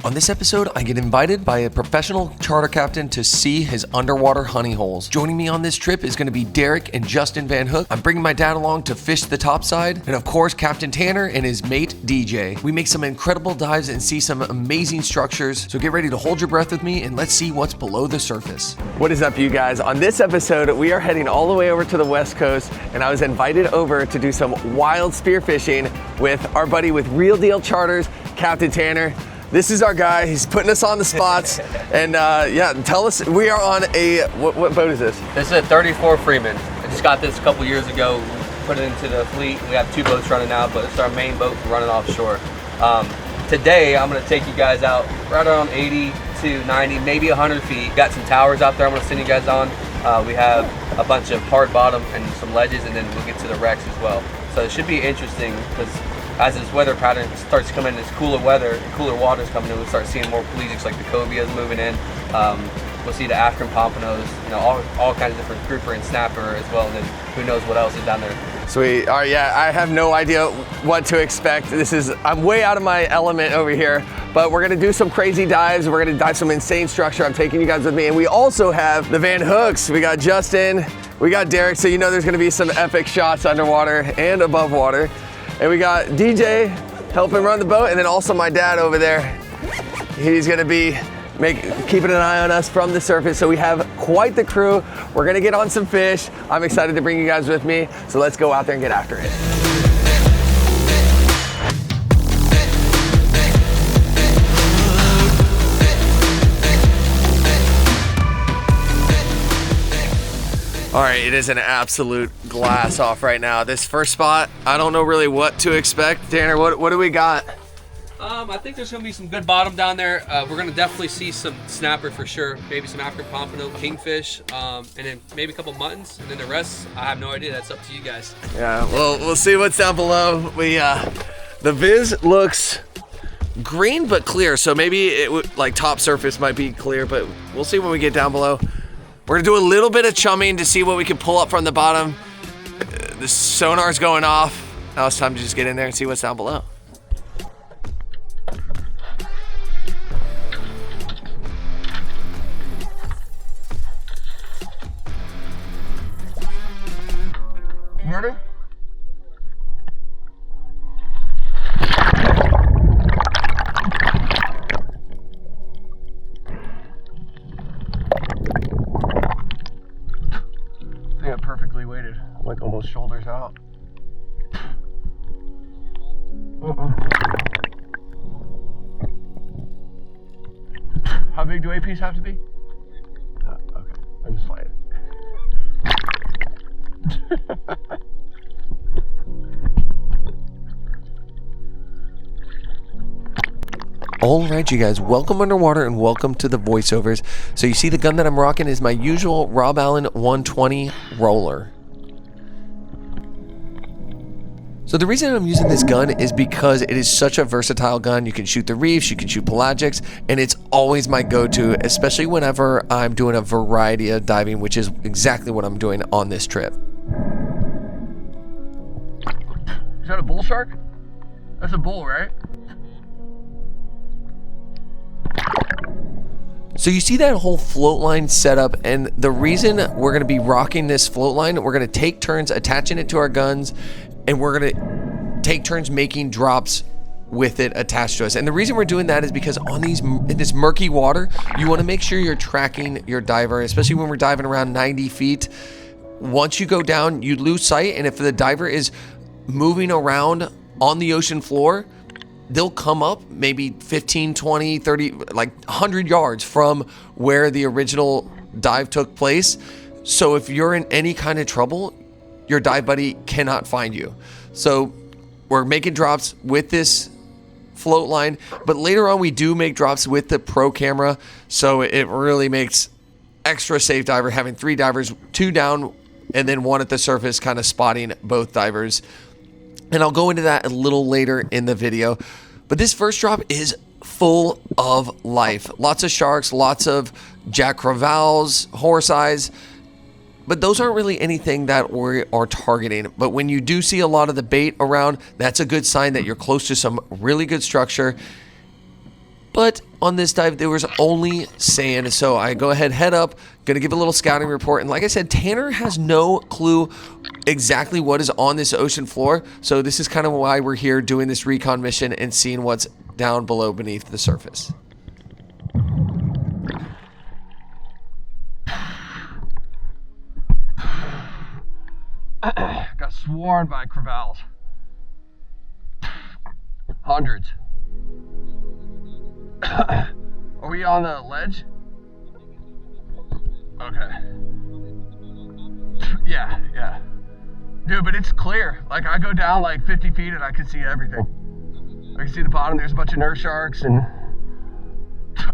On this episode, I get invited by a professional charter captain to see his underwater honey holes. Joining me on this trip is going to be Derek and Justin Van Hook. I'm bringing my dad along to fish the topside, and of course, Captain Tanner and his mate, DJ. We make some incredible dives and see some amazing structures, so get ready to hold your breath with me and let's see what's below the surface. What is up, you guys? On this episode, we are heading all the way over to the West Coast, and I was invited over to do some wild spearfishing with our buddy with Real Deal Charters, Captain Tanner. This is our guy. He's putting us on the spots. And yeah, tell us, we are on a, what boat is this? This is a 34 Freeman. I just got this a couple years ago. We put it into the fleet. We have 2 boats running now, but it's our main boat running offshore. Today, I'm gonna take you guys out right around 80 to 90, maybe 100 feet. Got some towers out there I'm gonna send you guys on. We have a bunch of hard bottom and some ledges, and then we'll get to the wrecks as well. So it should be interesting because as this weather pattern starts coming, this cooler weather, cooler water's coming in, we'll start seeing more pelagics like the cobias moving in. We'll see the African pompanos, you know, all kinds of different grouper and snapper as well, and then who knows what else is down there. Sweet. All right, yeah, I have no idea what to expect. I'm way out of my element over here, but we're gonna do some crazy dives. We're gonna dive some insane structure. I'm taking you guys with me. And we also have the Van Hooks. We got Justin, we got Derek, so you know there's gonna be some epic shots underwater and above water. And we got DJ helping run the boat, and then also my dad over there. He's gonna be keeping an eye on us from the surface. So we have quite the crew. We're gonna get on some fish. I'm excited to bring you guys with me. So let's go out there and get after it. All right, it is an absolute glass off right now. This first spot, I don't know really what to expect. Tanner, what do we got? I think there's gonna be some good bottom down there. We're gonna definitely see some snapper for sure, maybe some African pompano, kingfish, and then maybe a couple muttons, and then the rest, I have no idea. That's up to you guys. Yeah, well, we'll see what's down below. The viz looks green but clear, so maybe it would, like, top surface might be clear, but we'll see when we get down below. We're gonna do a little bit of chumming to see what we can pull up from the bottom. The sonar's going off. Now it's time to just get in there and see what's down below. Ready? Yeah, perfectly weighted, like almost shoulders out. How big do APs have to be? Okay, I'm just playing. All right, you guys, welcome underwater and welcome to the voiceovers. So you see the gun that I'm rocking is my usual Rob Allen 120 roller. So the reason I'm using this gun is because it is such a versatile gun. You can shoot the reefs, you can shoot pelagics, and it's always my go-to, especially whenever I'm doing a variety of diving, which is exactly what I'm doing on this trip. Is that a bull shark? That's a bull, right? So you see that whole float line setup, and the reason we're going to be rocking this float line, we're going to take turns attaching it to our guns, and we're going to take turns making drops with it attached to us. And the reason we're doing that is because on in this murky water, you want to make sure you're tracking your diver, especially when we're diving around 90 feet. Once you go down, you lose sight, and if the diver is moving around on the ocean floor, they'll come up maybe 15, 20, 30, like 100 yards from where the original dive took place. So if you're in any kind of trouble, your dive buddy cannot find you. So we're making drops with this float line, but later on we do make drops with the Pro camera. So it really makes extra safe diver having 3 divers, 2 down, and then 1 at the surface, kind of spotting both divers. And I'll go into that a little later in the video. But this first drop is full of life. Lots of sharks, lots of jack crevalles, horse eyes. But those aren't really anything that we are targeting. But when you do see a lot of the bait around, that's a good sign that you're close to some really good structure. But on this dive, there was only sand. So I go ahead, head up, gonna give a little scouting report. And like I said, Tanner has no clue exactly what is on this ocean floor. So this is kind of why we're here doing this recon mission and seeing what's down below beneath the surface. Got swarmed by crevalles. Hundreds. Are we on the ledge? Okay. Yeah. Dude, but it's clear. Like, I go down like 50 feet and I can see everything. I can see the bottom. There's a bunch of nurse sharks, and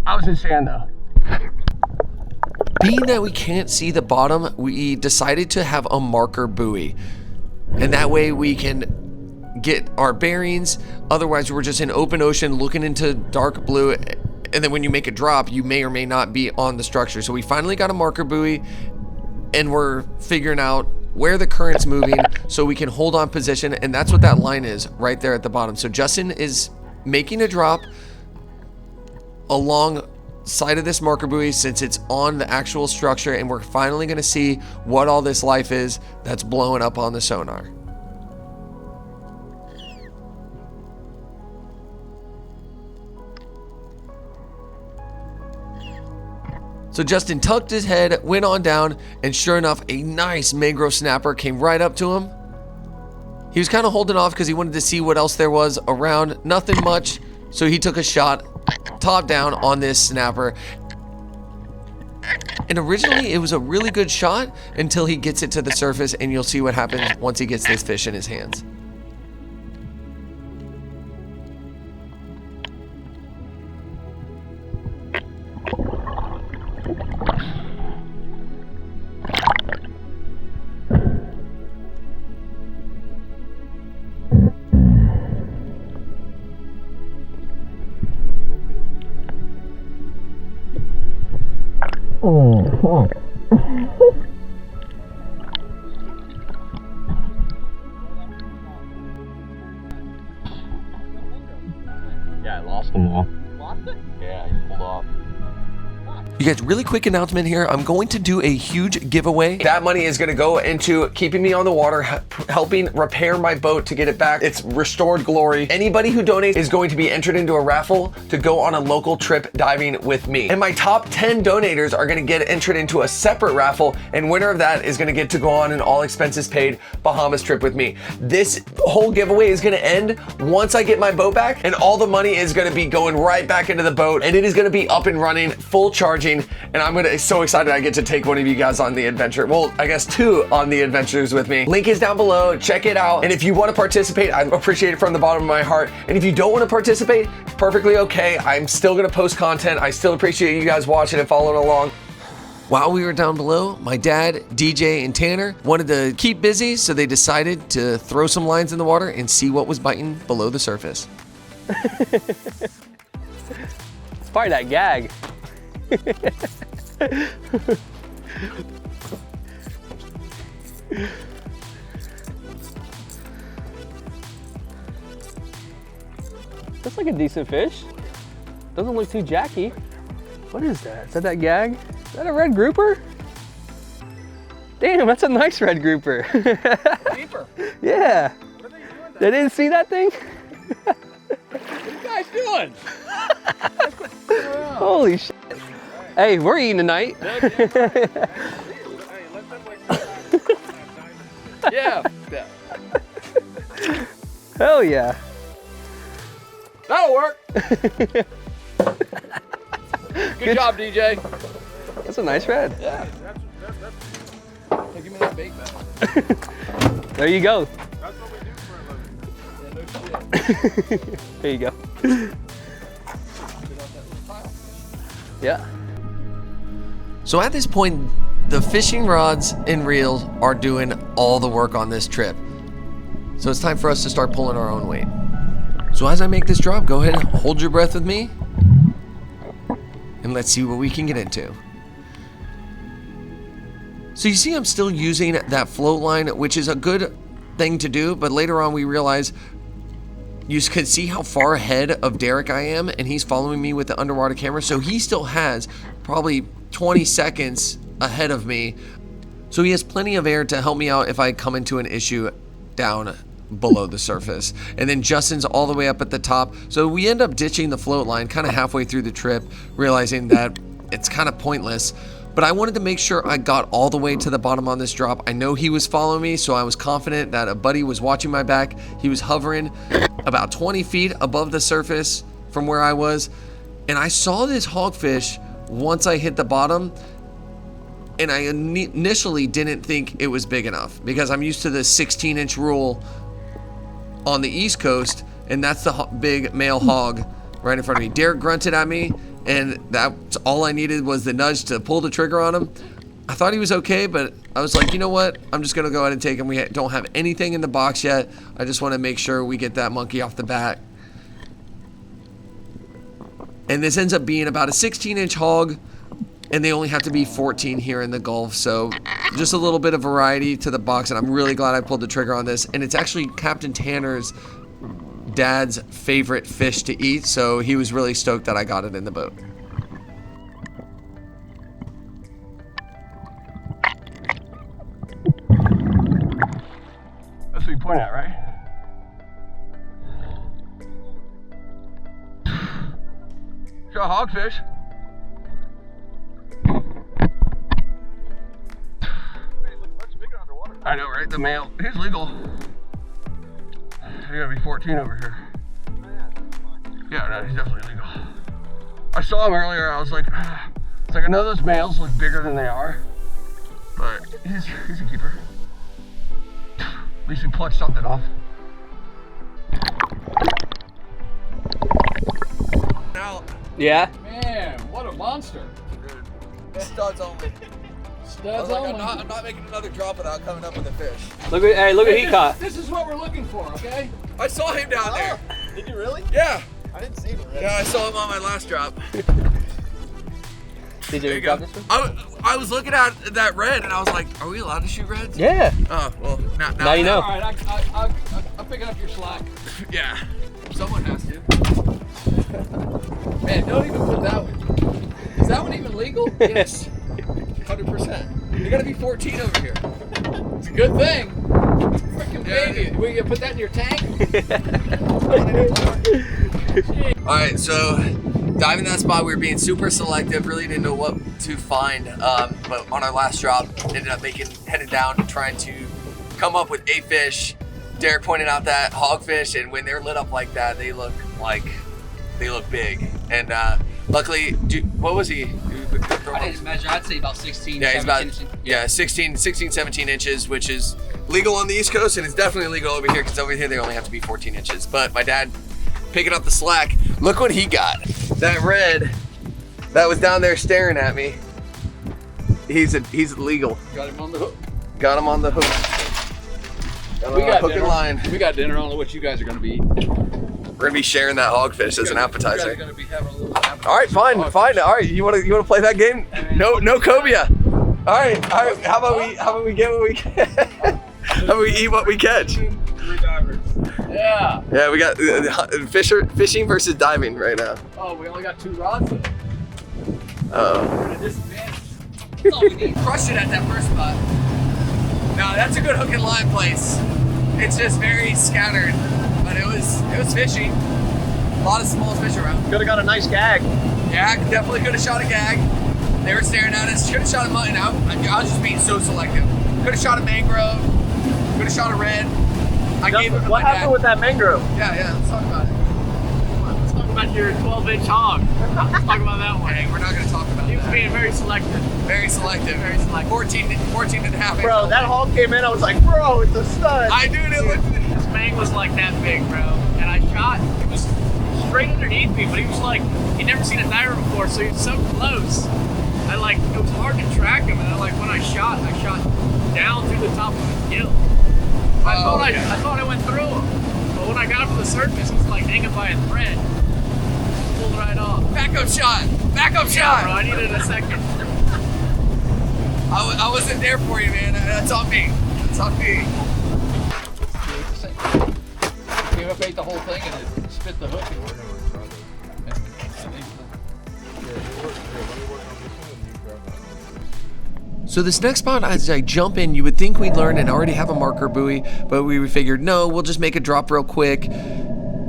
I was in sand though. Being that we can't see the bottom, we decided to have a marker buoy. And that way we can get our bearings. Otherwise, we're just in open ocean looking into dark blue. And then when you make a drop, you may or may not be on the structure. So we finally got a marker buoy, and we're figuring out where the current's moving so we can hold on position. And that's what that line is right there at the bottom. So Justin is making a drop along side of this marker buoy since it's on the actual structure, and we're finally going to see what all this life is that's blowing up on the sonar. So Justin tucked his head, went on down, and sure enough, a nice mangrove snapper came right up to him. He was kind of holding off because he wanted to see what else there was around. Nothing much, so he took a shot top down on this snapper. And originally it was a really good shot until he gets it to the surface, and you'll see what happens once he gets this fish in his hands. Yeah, I lost them all. Lost it? Yeah, he pulled off. You guys, really quick announcement here. I'm going to do a huge giveaway. That money is going to go into keeping me on the water, helping repair my boat to get it back. It's restored glory. Anybody who donates is going to be entered into a raffle to go on a local trip diving with me. And my top 10 donators are going to get entered into a separate raffle, and winner of that is going to get to go on an all expenses paid Bahamas trip with me. This whole giveaway is going to end once I get my boat back, and all the money is going to be going right back into the boat, and it is going to be up and running, full charging. And I'm so excited I get to take one of you guys on the adventure. Well, I guess 2 on the adventures with me. Link is down below, check it out. And if you want to participate, I appreciate it from the bottom of my heart. And if you don't want to participate, perfectly okay. I'm still gonna post content. I still appreciate you guys watching and following along. While we were down below, my dad, DJ, and Tanner wanted to keep busy, so they decided to throw some lines in the water and see what was biting below the surface. It's probably that gag. That's like a decent fish. Doesn't look too jacky. What is that? Is that gag? Is that a red grouper? Damn, that's a nice red grouper. Deeper. Yeah. What are they doing? They didn't see that thing? What are you guys doing? Holy shit. Hey, we're eating tonight. Yeah. Hell yeah. That'll work. Good job, DJ. That's a nice red. Yeah. Hey, give me that bait back. There you go. That's what we do for a living. Yeah, no shit. There you go. Yeah. So at this point, the fishing rods and reels are doing all the work on this trip. So it's time for us to start pulling our own weight. So as I make this drop, go ahead and hold your breath with me, and let's see what we can get into. So you see I'm still using that float line, which is a good thing to do, but later on we realize you can see how far ahead of Derek I am, and he's following me with the underwater camera. So he still has probably 20 seconds ahead of me. So he has plenty of air to help me out if I come into an issue down below the surface. And then Justin's all the way up at the top. So we end up ditching the float line kind of halfway through the trip, realizing that it's kind of pointless. But I wanted to make sure I got all the way to the bottom on this drop. I know he was following me, so I was confident that a buddy was watching my back. He was hovering about 20 feet above the surface from where I was. And I saw this hogfish once I hit the bottom. And I initially didn't think it was big enough because I'm used to the 16-inch rule on the East Coast, and that's the big male hog right in front of me. Derek grunted at me, and that's all I needed was the nudge to pull the trigger on him. I thought he was okay, but I was like, you know what? I'm just gonna go ahead and take him. We don't have anything in the box yet. I just want to make sure we get that monkey off the bat. And this ends up being about a 16-inch hog, and they only have to be 14 here in the Gulf, so just a little bit of variety to the box, and I'm really glad I pulled the trigger on this. And it's actually Captain Tanner's dad's favorite fish to eat, so he was really stoked that I got it in the boat. That's what you point at, right? Got a hogfish. I know, right? The male. He's legal. You gotta be 14 over here. Yeah, no, he's definitely legal. I saw him earlier. I was like, it's like I know those males look bigger than they are, but he's a keeper. At least we plucked something off. Now, Yeah. Man, what a monster. studs only. Studs Like, only. I'm not making another drop without coming up with a fish. Look at look at he caught. This is what we're looking for, okay? I saw him down there. Did you really? Yeah. I didn't see him. Yeah, I saw him on my last drop. Did There you you drop go. this one? I was looking at that red and I was like, are we allowed to shoot reds? Yeah. Oh, well, Now you know. All right, I'm picking up your slack. Yeah. Someone has to. Man, don't even put that one. Is that one even legal? Yes. 100%. You gotta be 14 over here. It's a good thing. Freaking Yeah. baby. Will you put that in your tank? Alright, so diving that spot, we were being super selective, really didn't know what to find. But on our last drop, ended up headed down and trying to come up with a fish. Derek pointed out that hogfish, and when they're lit up like that, they look big. And luckily, what was he? I didn't measure. I'd say about 16. Yeah, he's about 17 inches. 16, 17 inches, which is legal on the East Coast, and it's definitely legal over here because over here they only have to be 14 inches. But my dad picking up the slack. Look what he got. That red that was down there staring at me. He's legal. Got him on the hook. Got him on the hook. Got him on hook and line. We got dinner. I don't know what you guys are going to be eating. We're gonna be sharing that hogfish as an appetizer. You guys are going to be having a little appetizer. All right, fine. All right, you wanna play that game? No cobia. All right. How about we get what we can? How about we eat what we catch? Yeah. Yeah, we got fishing versus diving right now. Oh, we only got 2 rods though. Uh-oh. We're at a disadvantage. That's all we need. Crushed it at that first spot. No, that's a good hook and line place. It's just very scattered, but it was fishy. A lot of small fish around. Could have got a nice gag. Yeah, definitely could have shot a gag. They were staring at us. Should have shot a mutton. I was just being so selective. Could have shot a mangrove. Could have shot a red. I gave it to What my happened dad. with that mangrove? Yeah, let's talk about it. Let's talk about your 12-inch hog. Let's talk about that one. Hey, we're not going to talk about He was that. being very selective. Very selective. 14 and a half. Bro, that hog came in, I was like, bro, it's a stud. I do it. Look. This mang was like that big, bro. And I shot, he was straight underneath me, but he was like, he'd never seen a diver before, so he was so close. It was hard to track him, and when I shot down through the top of his gill. I thought I went through him. But when I got up to the surface, he was like hanging by a thread. Pulled right off. Backup shot. Backup shot. Bro, I needed a second. I wasn't there for you, man. That's on me. That's on me. Give gonna bait the whole thing and then spit the hook. So this next spot, as I jump in, you would think we'd learn and already have a marker buoy, but we figured, no, we'll just make a drop real quick.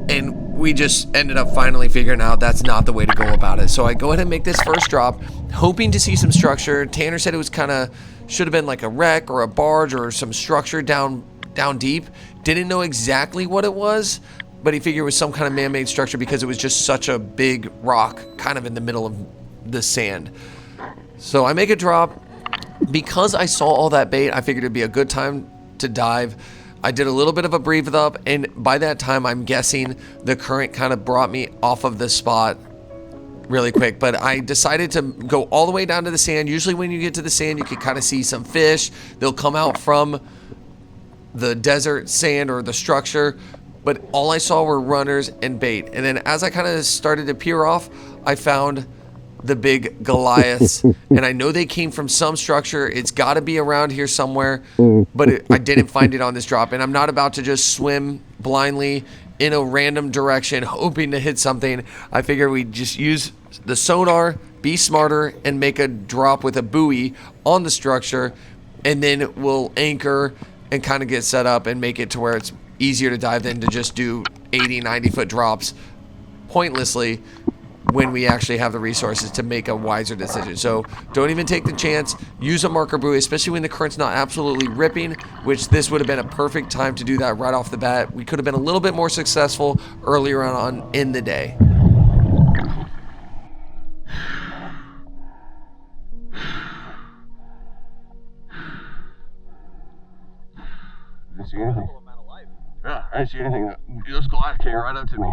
And we just ended up finally figuring out that's not the way to go about it. So I go ahead and make this first drop, hoping to see some structure. Tanner said it was kind of, should have been like a wreck or a barge or some structure down deep. Didn't know exactly what it was, but he figured it was some kind of man-made structure because it was just such a big rock kind of in the middle of the sand. So I make a drop. Because I saw all that bait, I figured it'd be a good time to dive. I did a little bit of a breathe up, and by that time, I'm guessing the current kind of brought me off of the spot really quick. But I decided to go all the way down to the sand. Usually when you get to the sand, you can kind of see some fish. They'll come out from the desert sand or the structure. But all I saw were runners and bait. And then as I kind of started to peer off, I found the big Goliaths, and I know they came from some structure. It's got to be around here somewhere, but I didn't find it on this drop, and I'm not about to just swim blindly in a random direction hoping to hit something. I figure we just use the sonar, be smarter, and make a drop with a buoy on the structure, and then we'll anchor and kind of get set up and make it to where it's easier to dive than to just do 80, 90-foot drops pointlessly when we actually have the resources to make a wiser decision. So don't even take the chance. Use a marker buoy, especially when the current's not absolutely ripping, which this would have been a perfect time to do that right off the bat. We could have been a little bit more successful earlier on in the day. Didn't see anything. Yeah, I didn't see anything. Those Goliath came right up to me.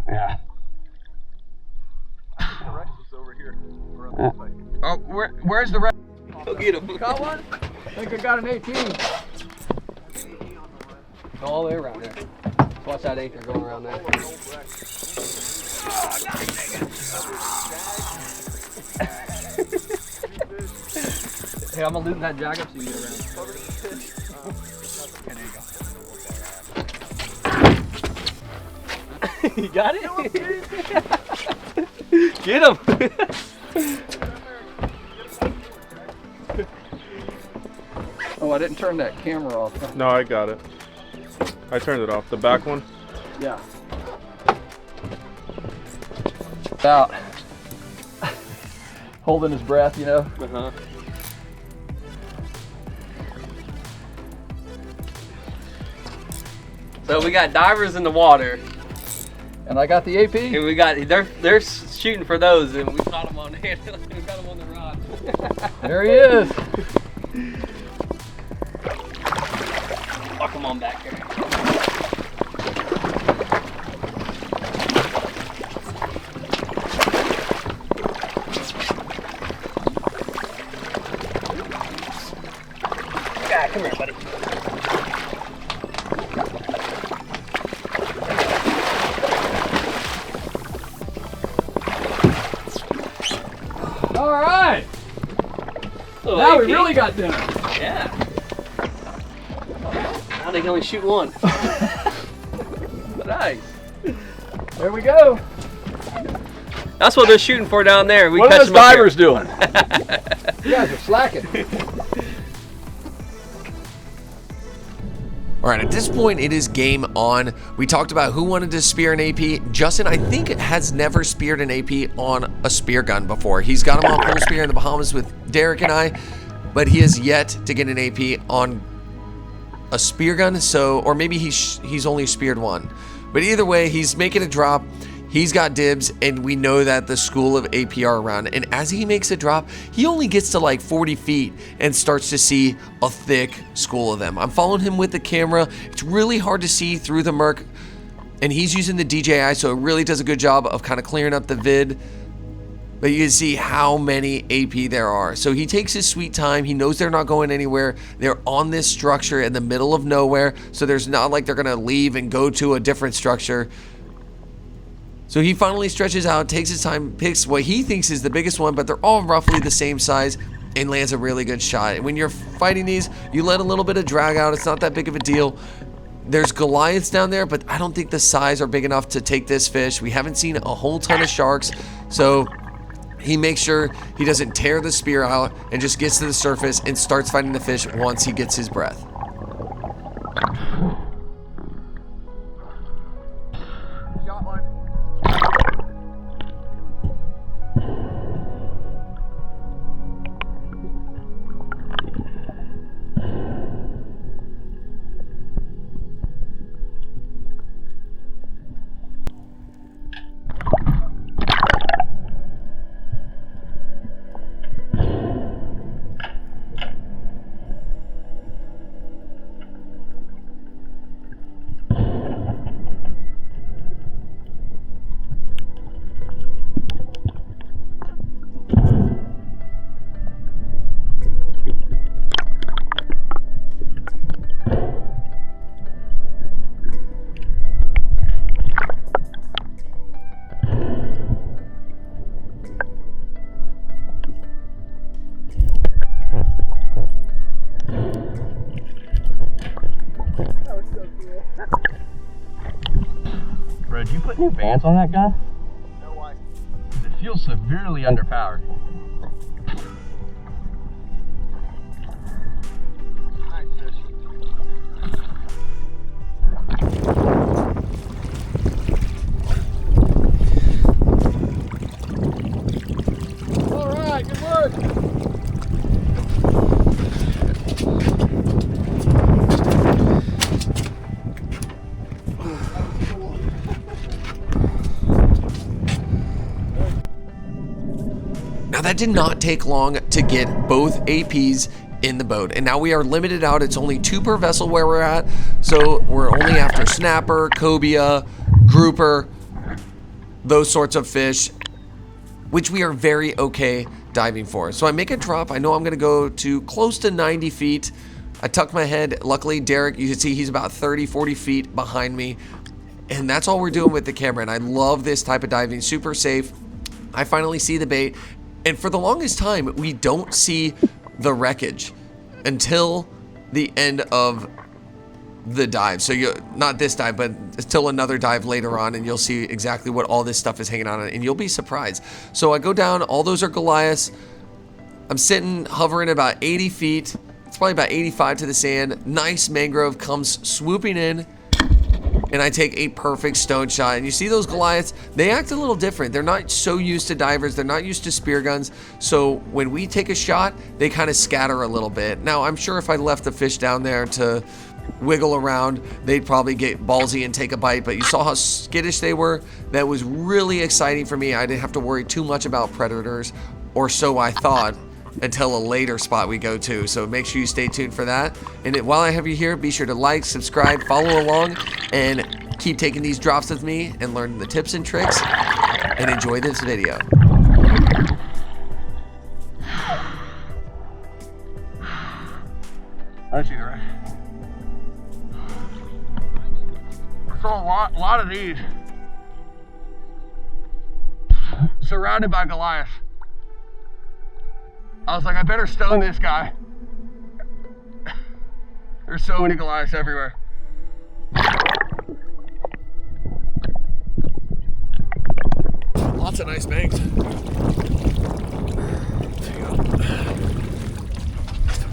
Yeah. The Rex is over here. Oh, where's the Rex? Go get him. Got one? I think I got an 18. All the way around there. Watch that anchor going around there. Hey, I'm gonna loosen that jack up so you get around. You got it? Get him! Oh, I didn't turn that camera off. No, I got it. I turned it off. The back one? Yeah. Out. Holding his breath, you know. Uh-huh. So we got divers in the water, And I got the AP. and we got they're shooting for those, and we caught them on we got them on the rod. There he is. Oh, come on back here. Yeah, come here, buddy. All right. Little Now we AP. really got dinner. Yeah. Now they can only shoot one. Nice. There we go. That's what they're shooting for down there. We What are catch those them up here. divers doing? You guys are slacking. All right, at this point, it is game on. We talked about who wanted to spear an AP. Justin, I think, has never speared an AP on a spear gun before. He's got him on full spear in the Bahamas with Derek and I, but he has yet to get an AP on a spear gun. So, or maybe he's only speared one. But either way, he's making a drop. He's got dibs, and we know that the school of AP are around. And as he makes a drop, he only gets to like 40 feet and starts to see a thick school of them. I'm following him with the camera. It's really hard to see through the murk, and he's using the DJI, so it really does a good job of kind of clearing up the vid. But you can see how many AP there are. So he takes his sweet time. He knows they're not going anywhere. They're on this structure in the middle of nowhere, so there's not like they're gonna leave and go to a different structure. So he finally stretches out, takes his time, picks what he thinks is the biggest one, but they're all roughly the same size. and lands a really good shot. When you're fighting these, you let a little bit of drag out. It's not that big of a deal. There's Goliaths down there, but I don't think the size are big enough to take this fish. We haven't seen a whole ton of sharks, so he makes sure he doesn't tear the spear out and just gets to the surface and starts fighting the fish once he gets his breath. Bro, did you put new bands on that guy? No way. It feels severely underpowered. Nice fish. All right, good work. Now that did not take long to get both APs in the boat, and now we are limited out. It's only 2 per vessel where we're at, so we're only after snapper, cobia, grouper, those sorts of fish, which we are very okay diving for. So I make a drop. I know I'm gonna go to close to 90 feet. I tuck my head. Luckily, Derek, you can see he's about 30, 40 feet behind me, and that's all we're doing with the camera. And I love this type of diving, super safe. I finally see the bait, and for the longest time, we don't see the wreckage until the end of the dive. So you, not this dive, but until another dive later on, and you'll see exactly what all this stuff is hanging on, and you'll be surprised. So I go down, all those are Goliaths. I'm sitting, hovering about 80 feet. It's probably about 85 to the sand. Nice mangrove comes swooping in, and I take a perfect stone shot. And you see those Goliaths, they act a little different. They're not so used to divers. They're not used to spear guns. So when we take a shot, they kind of scatter a little bit. Now, I'm sure if I left the fish down there to wiggle around, they'd probably get ballsy and take a bite. But you saw how skittish they were. That was really exciting for me. I didn't have to worry too much about predators, or so I thought, until a later spot we go to. So make sure you stay tuned for that. And while I have you here, be sure to like, subscribe, follow along, and keep taking these drops with me and learning the tips and tricks, and enjoy this video. I see the right. I saw a lot of these surrounded by Goliath. I was like, I better stone this guy. There's so many Goliaths everywhere. Lots of nice banks.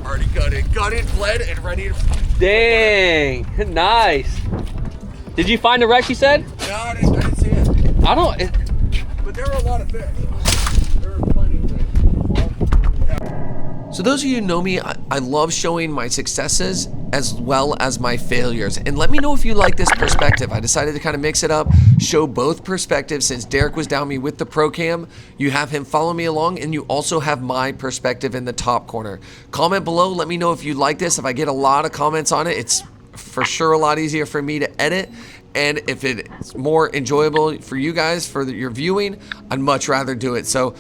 Already gutted, bled, and ready to... Dang, nice. Did you find the wreck you said? No, I didn't see it. I don't, But there were a lot of fish. There were plenty of fish. So those of you who know me, I love showing my successes as well as my failures. And let me know if you like this perspective. I decided to kind of mix it up, show both perspectives. Since Derek was down me with the pro cam, you have him follow me along, and you also have my perspective in the top corner. Comment below, let me know if you like this. If I get a lot of comments on it, it's for sure a lot easier for me to edit. And if it's more enjoyable for you guys, for your viewing, I'd much rather do it. So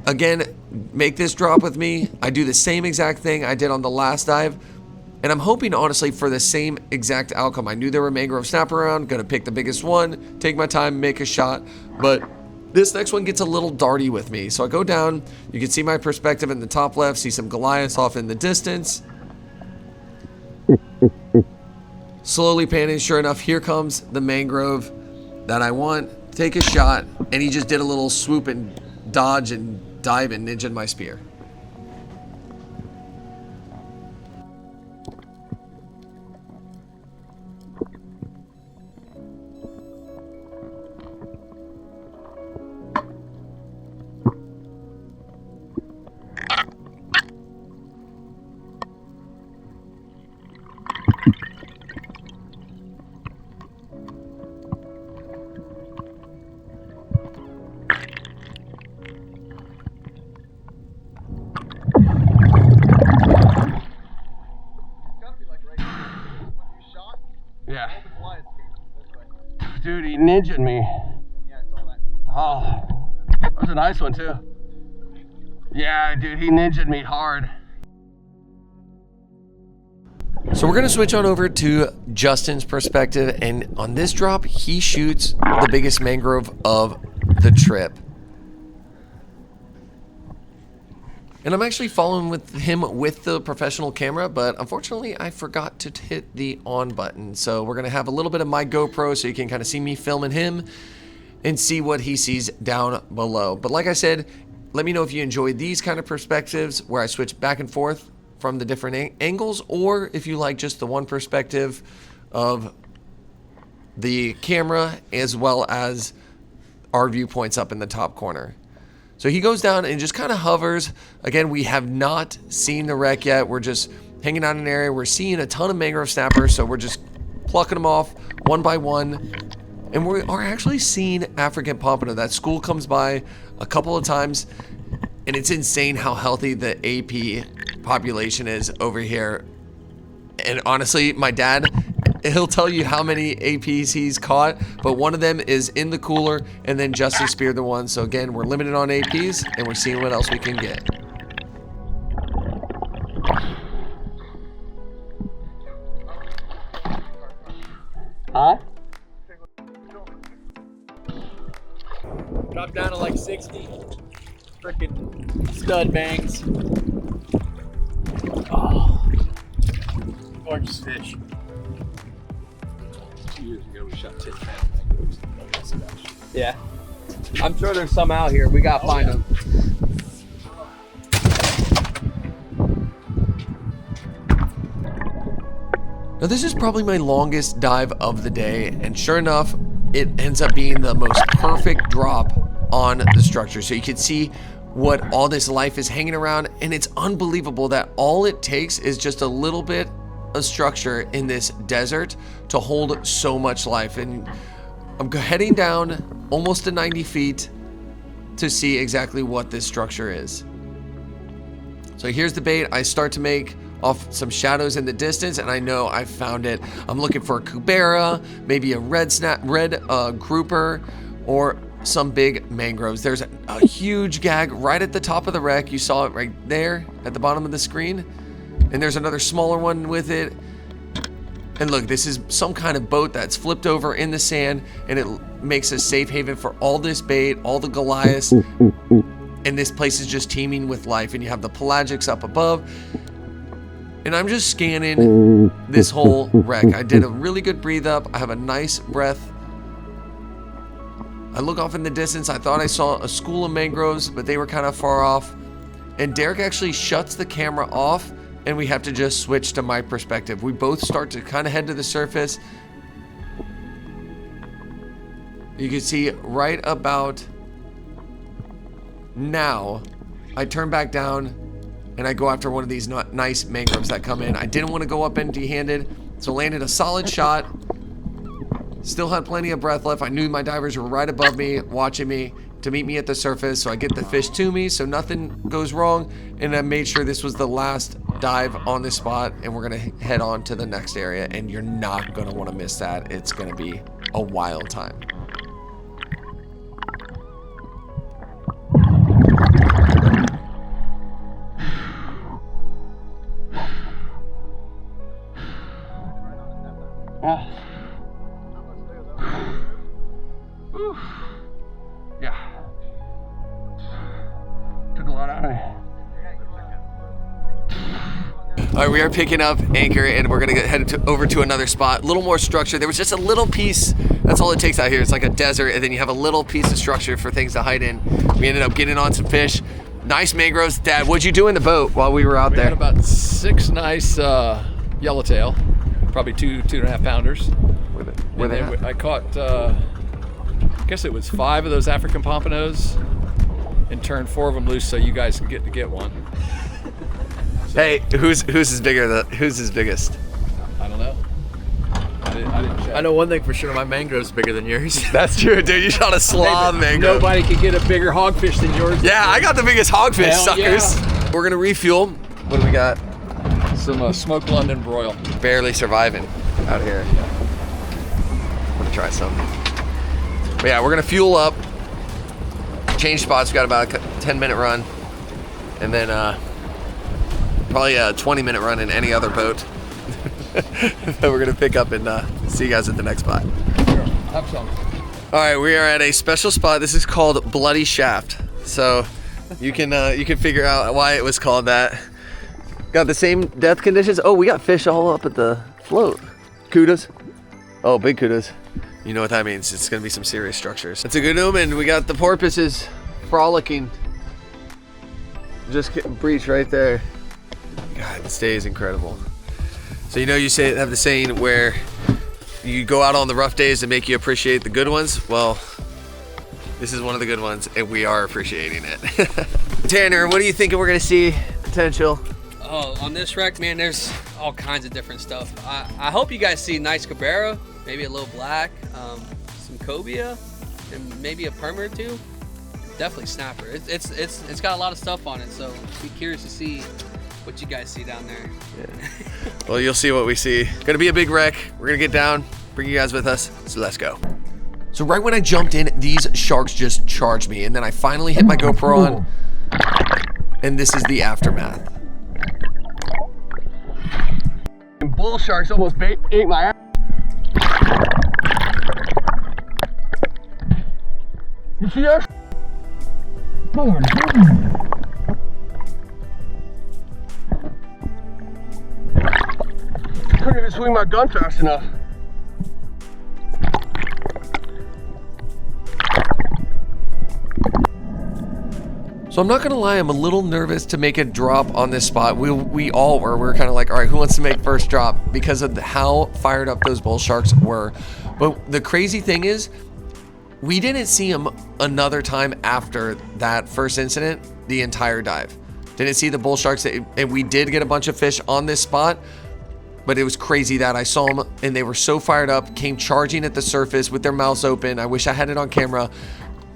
again, make this drop with me. I do the same exact thing I did on the last dive, and I'm hoping honestly for the same exact outcome. I knew there were mangrove snapper around, gonna pick the biggest one, take my time, make a shot, but This next one gets a little darty with me. So I go down, you can see my perspective in the top left, see some Goliaths off in the distance. Slowly panning, sure enough, here comes the mangrove that I want. Take a shot, and he just did a little swoop and dodge and dive and ninja my spear. Yeah. Dude, he ninja'd me. Yeah, I saw that. Oh, that was a nice one too. Yeah, dude, he ninja'd me hard. So we're gonna switch on over to Justin's perspective, and on this drop, he shoots the biggest mangrove of the trip. And I'm actually following with him with the professional camera, but unfortunately I forgot to hit the on button. So we're gonna have a little bit of my GoPro so you can kind of see me filming him and see what he sees down below. But like I said, let me know if you enjoy these kind of perspectives where I switch back and forth from the different angles, or if you like just the one perspective of the camera as well as our viewpoints up in the top corner. So he goes down and just kind of hovers. Again, we have not seen the wreck yet. We're just hanging out in an area. We're seeing a ton of mangrove snappers, so we're just plucking them off one by one. And we are actually seeing African pompano. That school comes by a couple of times, and it's insane how healthy the AP population is over here. And honestly, my dad, he'll tell you how many APs he's caught, but one of them is in the cooler, and then Justin speared the one. So again, we're limited on APs, and we're seeing what else we can get. Huh? Drop down to like 60. Freaking stud bangs. Oh, gorgeous fish. 2 years ago, we shot 10 mangroves. Yeah. I'm sure there's some out here. We gotta find them. Now this is probably my longest dive of the day, and sure enough, it ends up being the most perfect drop on the structure. So you can see what all this life is hanging around, and it's unbelievable that all it takes is just a little bit of structure in this desert to hold so much life. And I'm heading down almost to 90 feet to see exactly what this structure is. So here's the bait. I start to make off some shadows in the distance, and I know I found it. I'm looking for a cobia, maybe a red grouper, or some big mangroves. There's a huge gag right at the top of the wreck. You saw it right there at the bottom of the screen. And there's another smaller one with it. And look, this is some kind of boat that's flipped over in the sand, and it makes a safe haven for all this bait, all the Goliaths. And this place is just teeming with life. And you have the pelagics up above. And I'm just scanning this whole wreck. I did a really good breathe up. I have a nice breath. I look off in the distance. I thought I saw a school of mangroves, but they were kind of far off. And Derek actually shuts the camera off, and we have to just switch to my perspective. We both start to kind of head to the surface. You can see right about now, I turn back down and I go after one of these nice mangroves that come in. I didn't want to go up empty-handed, so landed a solid shot. Still had plenty of breath left. I knew my divers were right above me, watching me to meet me at the surface, so I get the fish to me so nothing goes wrong, and I made sure this was the last dive on this spot, and we're gonna head on to the next area, and you're not gonna want to miss that. It's gonna be a wild time. Yeah. All right, we are picking up anchor and we're gonna head over to another spot. A little more structure. There was just a little piece. That's all it takes out here. It's like a desert, and then you have a little piece of structure for things to hide in. We ended up getting on some fish. Nice mangroves. Dad, what'd you do in the boat while we were out there? We had about 6 nice yellowtail, probably 2.5 pounders. Were they at? I caught, I guess it was 5 of those African pompanos, and turned 4 of them loose so you guys can get one. Hey, who's his biggest? I don't know. I didn't check. I know one thing for sure, my mangrove's bigger than yours. That's true, dude. You shot a slob mangrove. Nobody could get a bigger hogfish than yours. Yeah, I got the biggest hogfish, Hell suckers. yeah. We're gonna refuel. What do we got? Some smoked London broil. Barely surviving out here. I'm gonna try some. But yeah, we're gonna fuel up, change spots. We got about a 10-minute run, and then probably a 20-minute run in any other boat that we're gonna pick up and see you guys at the next spot. Have some. All right, we are at a special spot. This is called Bloody Shaft. So you can figure out why it was called that. Got the same depth conditions. Oh, we got fish all up at the float. Kudas. Oh, big kudas. You know what that means. It's gonna be some serious structures. It's a good omen. We got the porpoises frolicking. Just breach right there. God, this day is incredible. So you know you have the saying where you go out on the rough days to make you appreciate the good ones. Well, this is one of the good ones, and we are appreciating it. Tanner, what are you thinking we're gonna see potential? Oh, on this wreck, man, there's all kinds of different stuff. I hope you guys see nice Spearo, maybe a little black, some cobia, and maybe a perm or two. Definitely snapper. It's got a lot of stuff on it, so be curious to see what you guys see down there. Yeah. Well, you'll see what we see. Gonna be a big wreck. We're gonna get down, bring you guys with us, so let's go. So right when I jumped in, these sharks just charged me, and then I finally hit my GoPro on, and this is the aftermath. Bull sharks almost ate my ass. You see that? Couldn't even swing my gun fast enough. So I'm not gonna lie, I'm a little nervous to make a drop on this spot. We all were. We're kind of like, all right, who wants to make first drop because of how fired up those bull sharks were. But the crazy thing is, we didn't see them another time after that first incident, the entire dive. Didn't see the bull sharks, and we did get a bunch of fish on this spot, but it was crazy that I saw them and they were so fired up, came charging at the surface with their mouths open. I wish I had it on camera,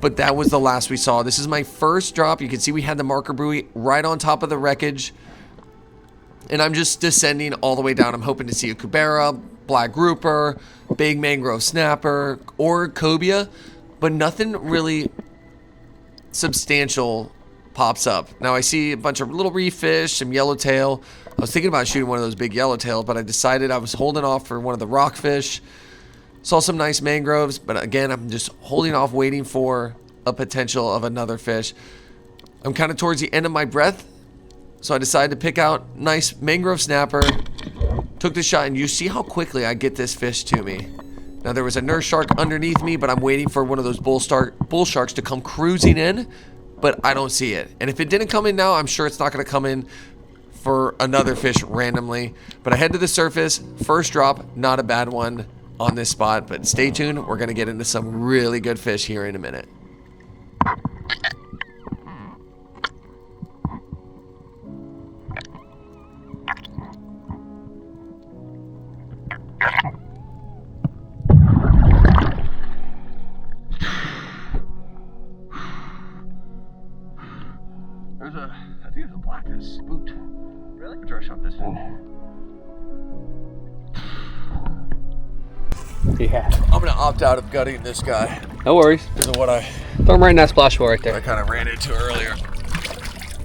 but that was the last we saw. This is my first drop. You can see we had the marker buoy right on top of the wreckage, and I'm just descending all the way down. I'm hoping to see a cubera, black grouper, big mangrove snapper, or cobia, but nothing really substantial pops up. Now I see a bunch of little reef fish, some yellowtail. I was thinking about shooting one of those big yellowtail, but I decided I was holding off for one of the rockfish. Saw some nice mangroves, but again, I'm just holding off, waiting for a potential of another fish. I'm kind of towards the end of my breath, so I decided to pick out nice mangrove snapper. Took the shot, and you see how quickly I get this fish to me. Now there was a nurse shark underneath me, but I'm waiting for one of those bull sharks to come cruising in, but I don't see it. And if it didn't come in now, I'm sure it's not gonna come in for another fish randomly. But I head to the surface, first drop, not a bad one on this spot, but stay tuned. We're gonna get into some really good fish here in a minute. I think there's a black that's spooked. Really? After I shot this thing. Yeah. I'm gonna opt out of gutting this guy No worries. because of what I Throw him right in that splash hole right there. kind of ran into earlier.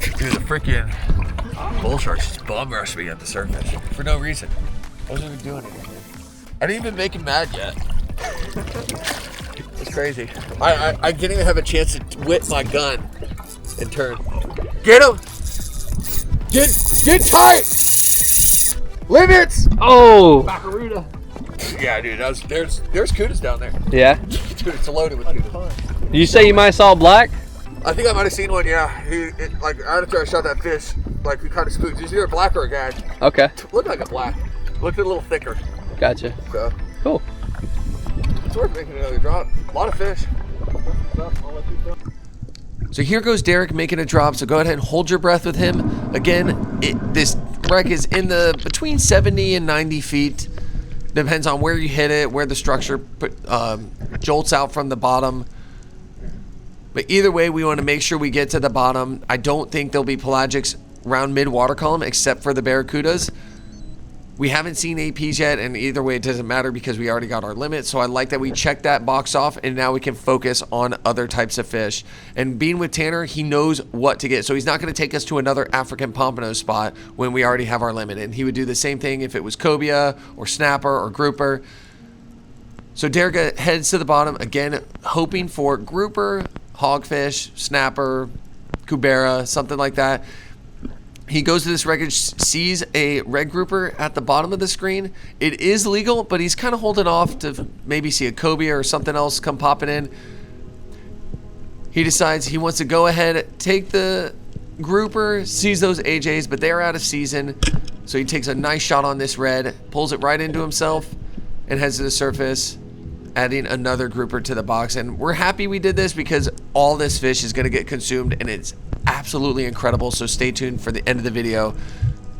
Dude, the freaking bull sharks just bum rushed me at the surface for no reason. I wasn't even doing anything. I didn't even make him mad yet. It's crazy. I didn't even have a chance to whip my gun and turn. Get him! Get tight! Limits! Oh! Yeah, dude, there's cudas down there. Yeah? Dude, it's loaded with cudas. You say you might saw black? I think I might have seen one, yeah. Like, right after I shot that fish, like, we kind of spooked. It's either a black or a gag. Okay. Looked like a black. Looked a little thicker. Gotcha. So, Cool. it's worth making another drop. A lot of fish. So here goes Derek making a drop. So go ahead and hold your breath with him. Again, this wreck is in the between 70 and 90 feet. Depends on where you hit it, where the structure jolts out from the bottom. But either way, we want to make sure we get to the bottom. I don't think there'll be pelagics around mid-water column except for the barracudas. We haven't seen APs yet, and either way, it doesn't matter because we already got our limit. So I like that we checked that box off, and now we can focus on other types of fish. And being with Tanner, he knows what to get. So he's not going to take us to another African pompano spot when we already have our limit. And he would do the same thing if it was cobia or snapper or grouper. So Derek heads to the bottom, again, hoping for grouper, hogfish, snapper, cubera, something like that. He goes to this wreckage, sees a red grouper at the bottom of the screen. It is legal, but he's kind of holding off to maybe see a cobia or something else come popping in. He decides he wants to go ahead, take the grouper, sees those AJs, but they're out of season. So he takes a nice shot on this red, pulls it right into himself, and heads to the surface, adding another grouper to the box. And we're happy we did this because all this fish is going to get consumed, and it's absolutely incredible. So stay tuned for the end of the video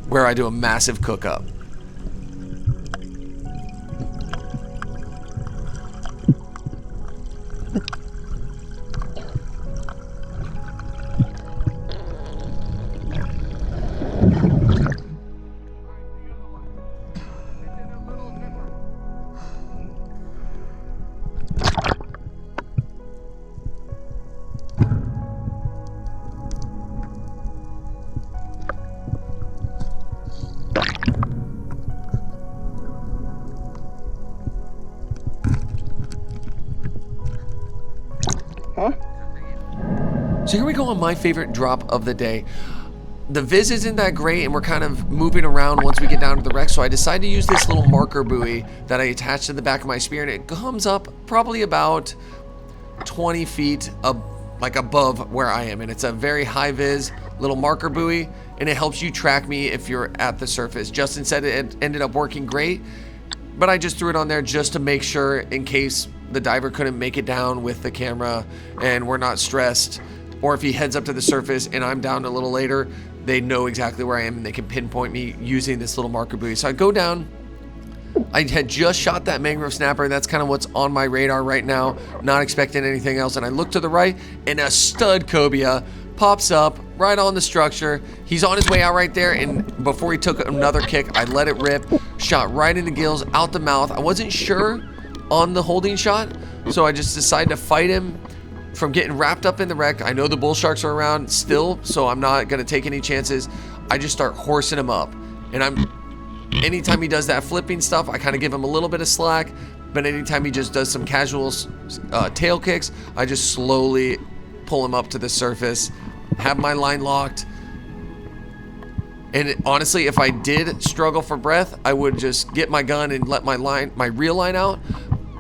where I do a massive cook up. So here we go on my favorite drop of the day. The viz isn't that great, and we're kind of moving around once we get down to the wreck, so I decided to use this little marker buoy that I attached to the back of my spear, and it comes up probably about 20 feet like above where I am, and it's a very high viz little marker buoy, and it helps you track me if you're at the surface. Justin said it ended up working great, but I just threw it on there just to make sure in case the diver couldn't make it down with the camera and we're not stressed, or if he heads up to the surface and I'm down a little later, they know exactly where I am and they can pinpoint me using this little marker buoy. So I go down. I had just shot that mangrove snapper. That's kind of what's on my radar right now, not expecting anything else. And I look to the right, and a stud cobia pops up right on the structure. He's on his way out right there, and before he took another kick, I let it rip, shot right in the gills, out the mouth. I wasn't sure on the holding shot, so I just decided to fight him from getting wrapped up in the wreck. I know the bull sharks are around still, so I'm not gonna take any chances. I just start horsing him up, and anytime he does that flipping stuff, I kind of give him a little bit of slack, but anytime he just does some casual tail kicks, I just slowly pull him up to the surface, have my line locked. And honestly, if I did struggle for breath, I would just get my gun and let my reel line out.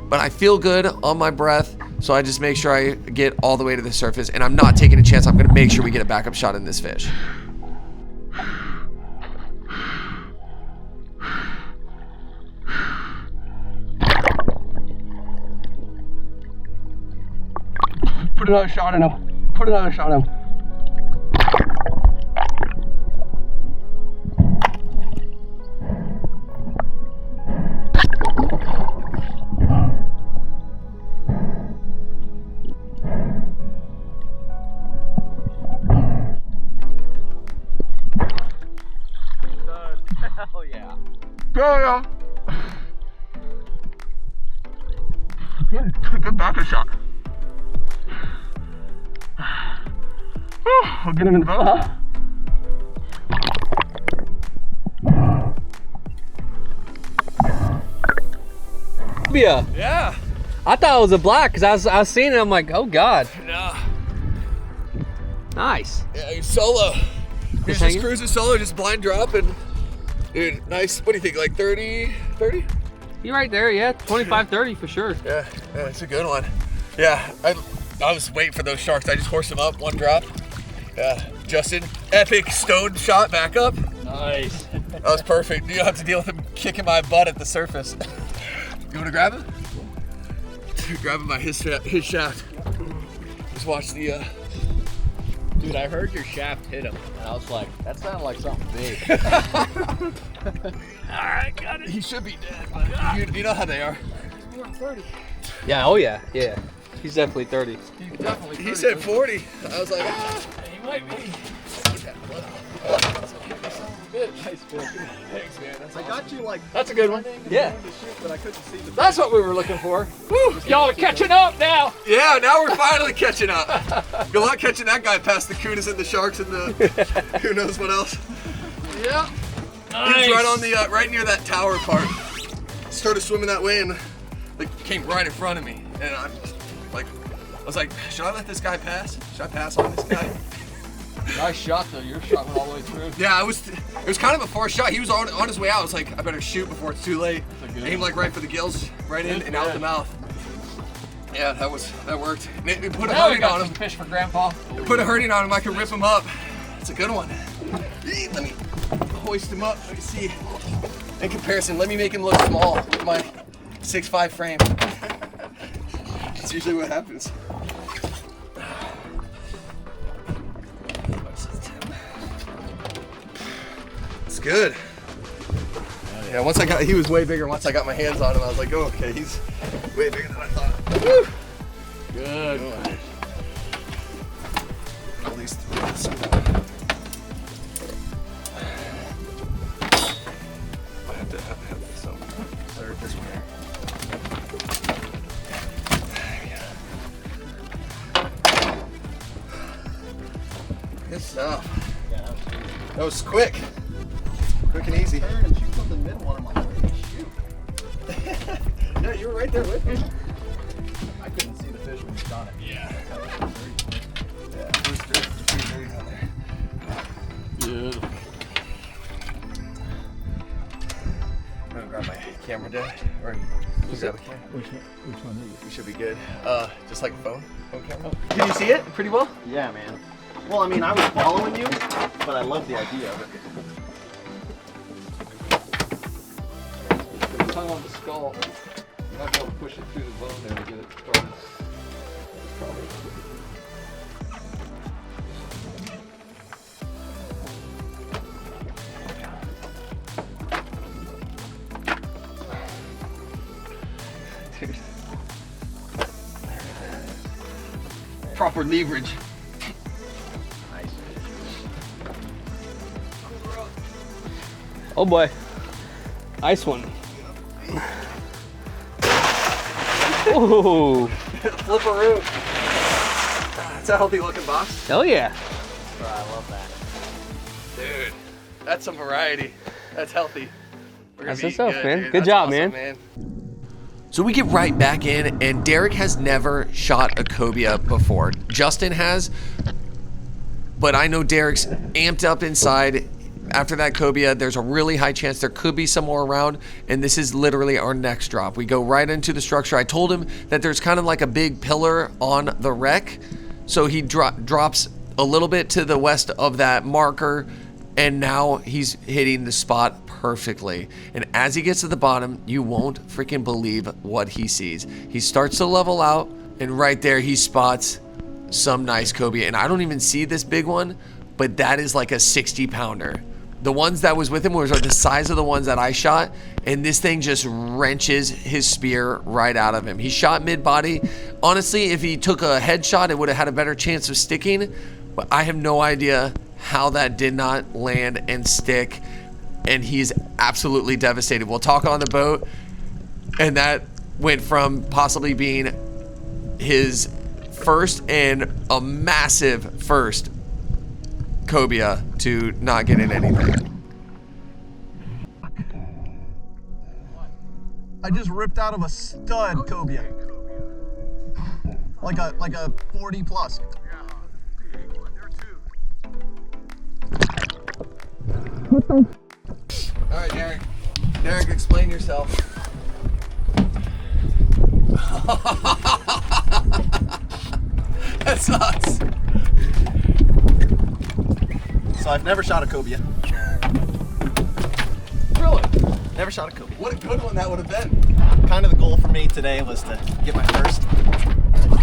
But I feel good on my breath, so I just make sure I get all the way to the surface, and I'm not taking a chance. I'm gonna make sure we get a backup shot in this fish. Put another shot in him. Put another shot in him. Hell yeah. Yeah. Good backup shot. I'll get him in the boat, huh? Yeah. I thought it was a black because I was seeing it. I'm like, oh god. No. Nice. Yeah, he's solo. He's just hanging? cruising solo, just blind dropping. Dude, nice. What do you think, like 30? 30? You're right there, yeah. 25, 30 for sure. Yeah, it's a good one. Yeah, I was waiting for those sharks. I just horsed them up, one drop. Yeah, Justin, epic stone shot back up. Nice. That was perfect. You don't have to deal with him kicking my butt at the surface. You want to grab him? Grab him by his shaft. Just watch the. Dude, I heard your shaft hit him, and I was like, that sounded like something big. Alright, got it. He should be dead, but you know how they are. More than 30. Yeah, oh yeah, yeah. He's definitely 30. He said 40. I was like, He might be. Nice fish. thanks, man. I got you like. That's a good one. Yeah. But I couldn't see the. That's what we were looking for. Y'all are catching up now. Yeah, now we're finally catching up. Good luck catching that guy past the kudas and the sharks and the who knows what else. Yeah. He was right on the right near that tower part. Started swimming that way and like came right in front of me, and I was like, should I let this guy pass? Should I pass on this guy? Nice shot though. Your shot went all the way through. Yeah, it was kind of a far shot. He was on his way out. I was like, I better shoot before it's too late. Aim like right for the gills, right in and out the mouth. Yeah, that worked. And it put a hurting on him. Fish for Grandpa. It put a hurting on him. I could rip him up. It's a good one. Let me hoist him up. Let me see. In comparison, let me make him look small with my 6'5" frame. That's usually what happens. It's good. Yeah, once he was way bigger. Once I got my hands on him, I was like, oh, okay, he's way bigger than I thought. Woo! Good. At least 3. I have to have some third this one. Good stuff. Yeah, That was quick. Quick and easy. I turned and she put the mid one. I'm like, where did she shoot? Yeah, you were right there with me. I couldn't see the fish when you shot it. Yeah. That was very quick. Yeah, it was pretty dirty down there. Good. I'm gonna grab my camera, Dad. Or you grab a camera. Which one is We should be good. Just like a phone camera. Can you see it pretty well? it? Yeah, man. Well, I mean, I was following you, but I love the idea of it. Put the tongue on the skull. You might be able to push it through the bone there to get it started. Probably. Dude. Proper leverage. Oh boy. Nice one. Ooh. Flipperoo. It's a healthy looking box. Hell yeah. Bro, I love that. Dude, that's some variety. That's healthy. We're gonna That's be what's up, good, man. dude. Good That's job, awesome, man. So we get right back in, and Derek has never shot a cobia before. Justin has, but I know Derek's amped up inside. After that cobia, there's a really high chance there could be some more around, and this is literally our next drop. We go right into the structure. I told him that there's kind of like a big pillar on the wreck, so he drops a little bit to the west of that marker, and now he's hitting the spot perfectly. And as he gets to the bottom, you won't freaking believe what he sees. He starts to level out, and right there he spots some nice cobia. And I don't even see this big one, but that is like a 60-pounder. The ones that was with him were the size of the ones that I shot, and this thing just wrenches his spear right out of him. He shot mid-body. Honestly, if he took a headshot, it would have had a better chance of sticking, but I have no idea how that did not land and stick, and he's absolutely devastated. We'll talk on the boat, and that went from possibly being his first and a massive first cobia to not getting anything. I just ripped out of a stud cobia. Like a 40 plus. All right, Derek. Derek, explain yourself. That sucks. So I've never shot a cobia. Really? Never shot a cobia. What a good one that would have been. Kind of the goal for me today was to get my first.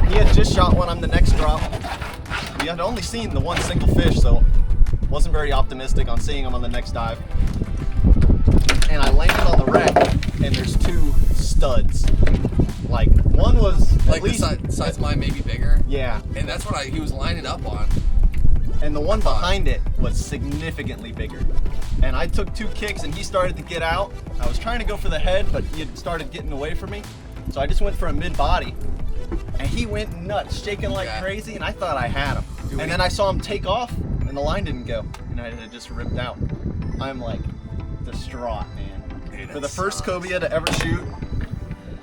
He had just shot one on the next drop. We had only seen the one single fish, so wasn't very optimistic on seeing him on the next dive. And I landed on the wreck, and there's two studs. Like, one was Like at least, the size mine, maybe bigger. yeah, And that's what he was lining up on. and the one behind it was significantly bigger. And I took 2 kicks, and he started to get out. I was trying to go for the head, but he had started getting away from me. So I just went for a mid-body, and he went nuts, shaking like Yeah. crazy, and I thought I had him. Dude, And then I saw him take off, and the line didn't go, and I had just ripped out. I'm like distraught, man. Dude, For the that first sucks. cobia to ever shoot,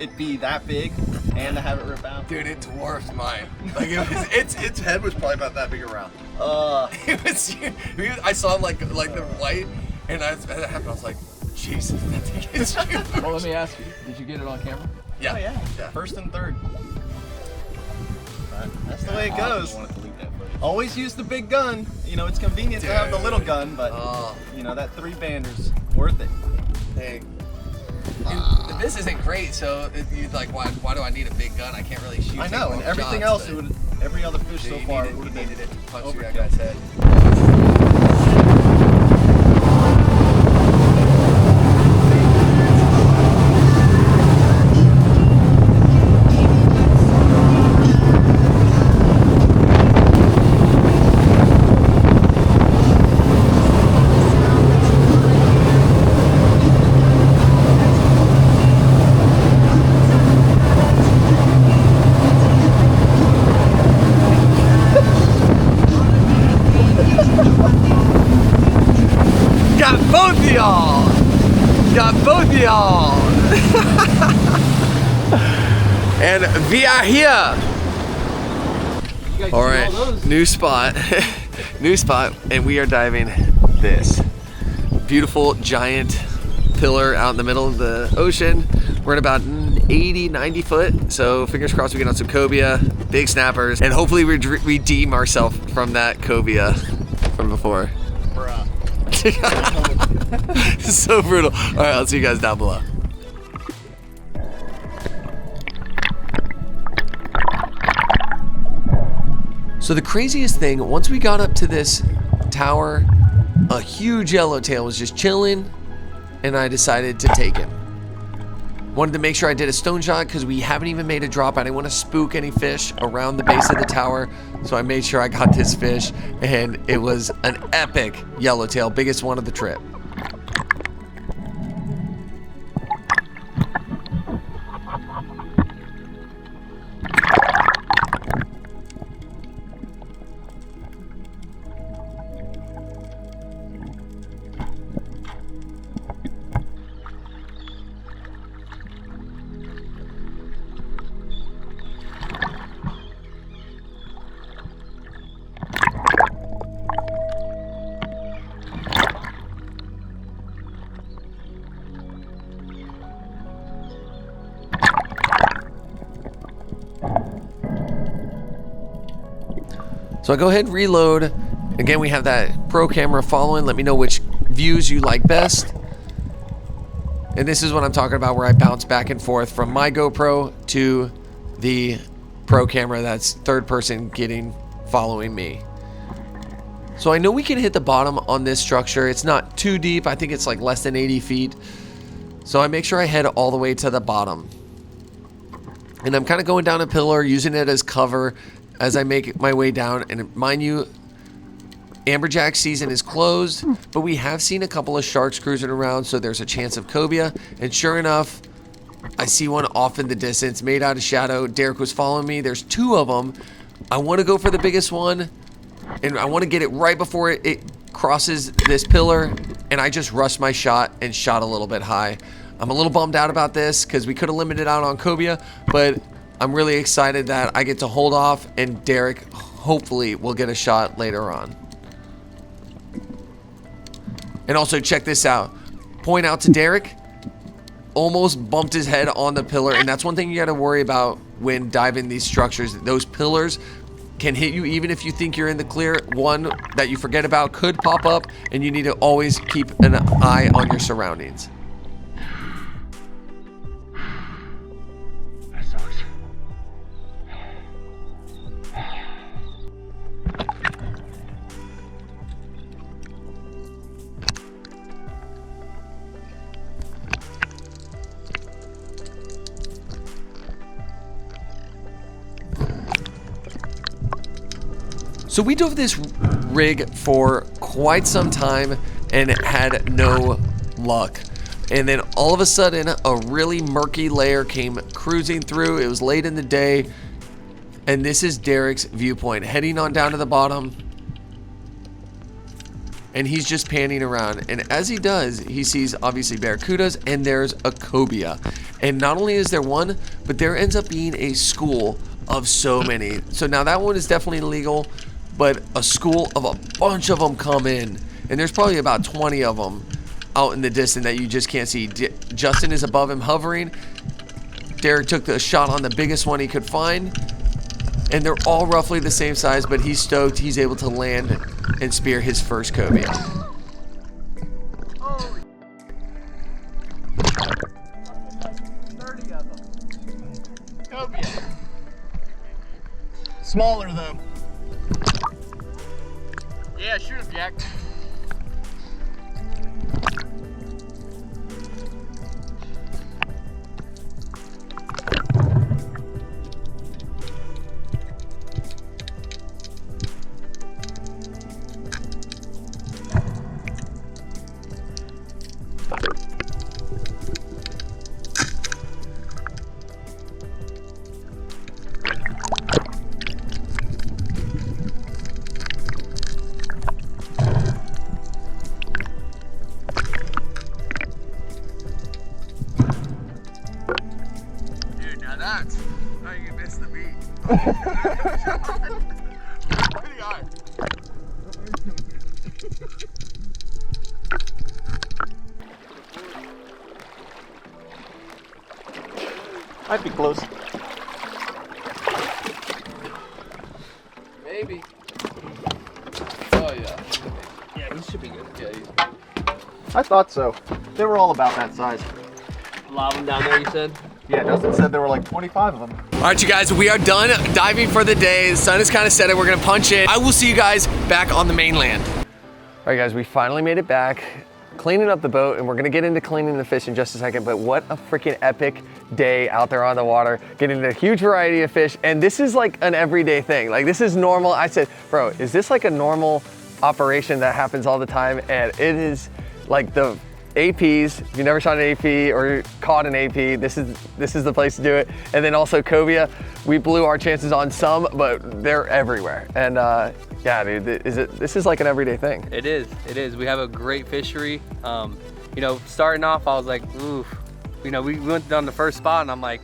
it be that big, and to have it rip out. Dude, it dwarfed mine. Like its head was probably about that big around. It was huge. I saw like the white, and as that happened, I was like, Jesus, that thing is huge. Well, let me ask you, did you get it on camera? Yeah. Oh yeah, Yeah. first and third. But that's the way it goes. Always use the big gun. You know, it's convenient to have the little gun, but Oh, you know, that 3-bander's worth it. hey. This isn't great, so you're like, why do I need a big gun? I can't really shoot. I know, and everything else, it would, every other fish so far would have been needed it to punch overkill. that guy's head. Got both of y'all! Got both of y'all! And we are here! Alright, new spot. New spot, and we are diving this. Beautiful giant pillar out in the middle of the ocean. We're at about 80, 90 foot, so fingers crossed we get on some cobia, big snappers, and hopefully we redeem ourselves from that cobia from before. So brutal. All right, I'll see you guys down below. So the craziest thing, once we got up to this tower, a huge yellowtail was just chilling, and I decided to take him. Wanted to make sure I did a stone shot because we haven't even made a drop. I didn't want to spook any fish around the base of the tower, so I made sure I got this fish, and it was an epic yellowtail, biggest one of the trip. So I go ahead and reload. Again, we have that pro camera following. Let me know which views you like best. And this is what I'm talking about, where I bounce back and forth from my GoPro to the pro camera that's third person following me. So I know we can hit the bottom on this structure. It's not too deep. I think it's like less than 80 feet. So I make sure I head all the way to the bottom. And I'm kind of going down a pillar, using it as cover as I make my way down. And mind you, amberjack season is closed, but we have seen a couple of sharks cruising around, so there's a chance of cobia. And sure enough, I see one off in the distance, made out of shadow. Derek was following me. There's 2 of them. I want to go for the biggest one, and I want to get it right before it crosses this pillar, and I just rushed my shot and shot a little bit high. I'm a little bummed out about this because we could have limited out on cobia, but I'm really excited that I get to hold off, and Derek hopefully will get a shot later on. And also check this out. point out to Derek, almost bumped his head on the pillar, and that's one thing you got to worry about when diving these structures. Those pillars can hit you even if you think you're in the clear. One that you forget about could pop up, and you need to always keep an eye on your surroundings. That sucks. So we dove this rig for quite some time and had no luck. And then all of a sudden, a really murky layer came cruising through. It was late in the day. And this is Derek's viewpoint, heading on down to the bottom. And he's just panning around. And as he does, he sees obviously barracudas, and there's a cobia. And not only is there one, but there ends up being a school of so many. So now that one is definitely illegal, but a school of a bunch of them come in. And there's probably about 20 of them out in the distance that you just can't see. Justin is above him hovering. Derek took the shot on the biggest one he could find. And they're all roughly the same size, but he's stoked he's able to land and spear his first cobia. Holy 30 of them. Cobia. Smaller though. Yeah, shoot him, Jack. Might be close. Maybe. Oh yeah. Yeah, he should be good. Yeah, he's I thought so. They were all about that size. A lot of them down there, you said? Yeah, Justin said there were like 25 of them. All right, you guys, we are done diving for the day. The sun is kind of set. We're gonna punch in. I will see you guys back on the mainland. All right, guys, we finally made it back. Cleaning up the boat, and we're gonna get into cleaning the fish in just a second, but what a freaking epic day out there on the water, getting a huge variety of fish, and this is like an everyday thing. Like, this is normal. I said, bro, is this like a normal operation that happens all the time? And it is like the APs. If you never shot an AP or caught an AP, this is the place to do it. And then also cobia, we blew our chances on some, but they're everywhere. And yeah, dude, this is like an everyday thing. It is. We have a great fishery. You know, starting off, I was like, oof. You know, we went down the first spot, and I'm like,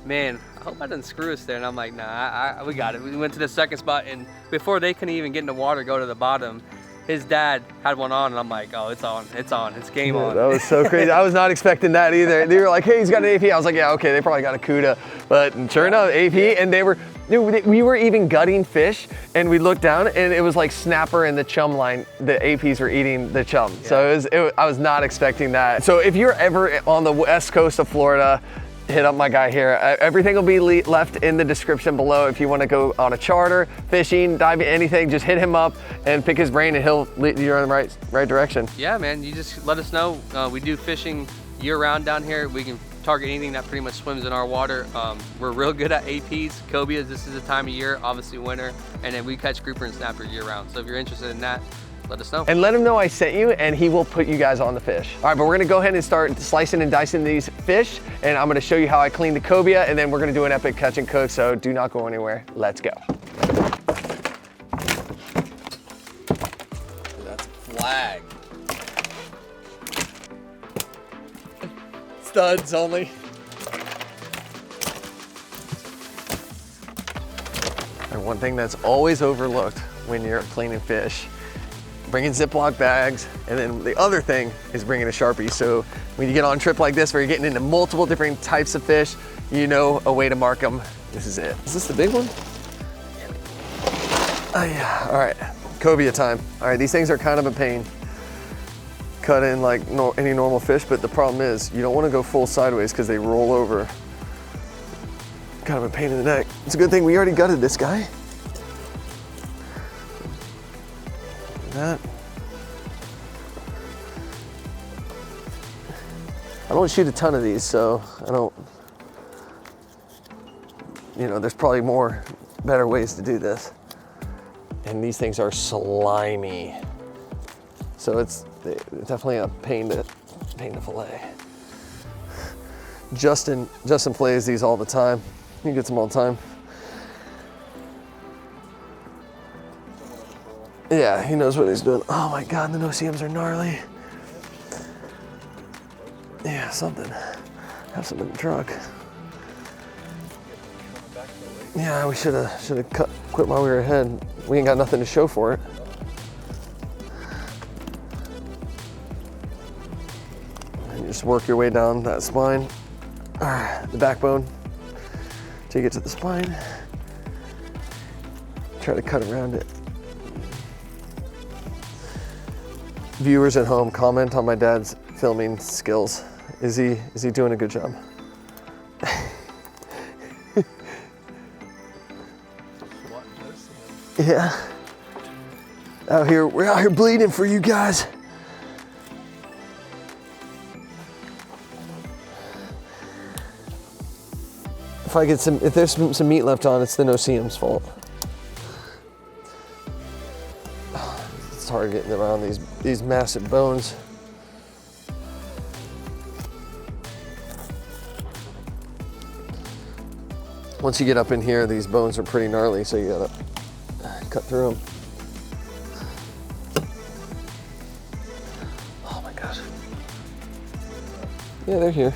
man, I hope I didn't screw us there. And I'm like, nah, we got it. We went to the second spot, and before they can even get in the water, go to the bottom, his dad had one on, and I'm like, oh, it's on, it's game on. That was so crazy. I was not expecting that either. They were like, hey, he's got an AP. I was like, yeah, okay, they probably got a CUDA. But sure enough, AP, and they were, dude, we were even gutting fish, and we looked down, and it was like snapper and the chum line. The APs were eating the chum. Yeah. So I was not expecting that. So if you're ever on the west coast of Florida, hit up my guy here. Everything will be left in the description below. If you want to go on a charter, fishing, diving, anything, just hit him up and pick his brain, and he'll lead you in the right direction. Yeah, man, you just let us know. We do fishing year round down here. We can target anything that pretty much swims in our water. We're real good at APs, cobias. This is the time of year, obviously winter, and then we catch grouper and snapper year round. So if you're interested in that, let us know. And let him know I sent you, and he will put you guys on the fish. All right, but we're gonna go ahead and start slicing and dicing these fish, and I'm gonna show you how I clean the cobia, and then we're gonna do an epic catch and cook, so do not go anywhere. Let's go. That's a flag. Studs only. And one thing that's always overlooked when you're cleaning fish bringing Ziploc bags, and then the other thing is bringing a Sharpie. So when you get on a trip like this where you're getting into multiple different types of fish, you know a way to mark them. This is it. Is this the big one? Oh yeah, all right, cobia time. All right, these things are kind of a pain. Cut in like any normal fish, but the problem is you don't want to go full sideways because they roll over. Kind of a pain in the neck. It's a good thing we already gutted this guy. That. I don't shoot a ton of these, so I don't, you know, there's probably better ways to do this. And these things are slimy. So it's definitely a pain to fillet. Justin fillets these all the time. He gets them all the time. Yeah, he knows what he's doing. Oh my God, the no-see-ums are gnarly. Yeah, something. Have some in the truck. Yeah, we should have quit while we were ahead. We ain't got nothing to show for it. And you just work your way down that spine, the backbone, till you get to the spine. Try to cut around it. Viewers at home, comment on my dad's filming skills. Is he doing a good job? Yeah. We're out here bleeding for you guys. If there's some meat left on, it's the no-see-ums fault. It's hard getting around these massive bones. Once you get up in here, these bones are pretty gnarly, so you gotta cut through them. Oh my God. Yeah, they're here.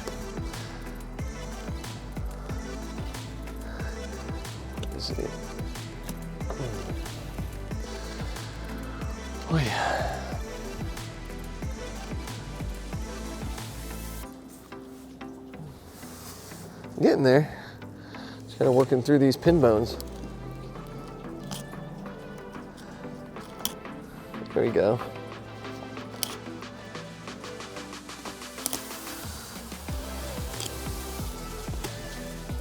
Let's see. Oh yeah. Getting there. Just kind of working through these pin bones. There we go.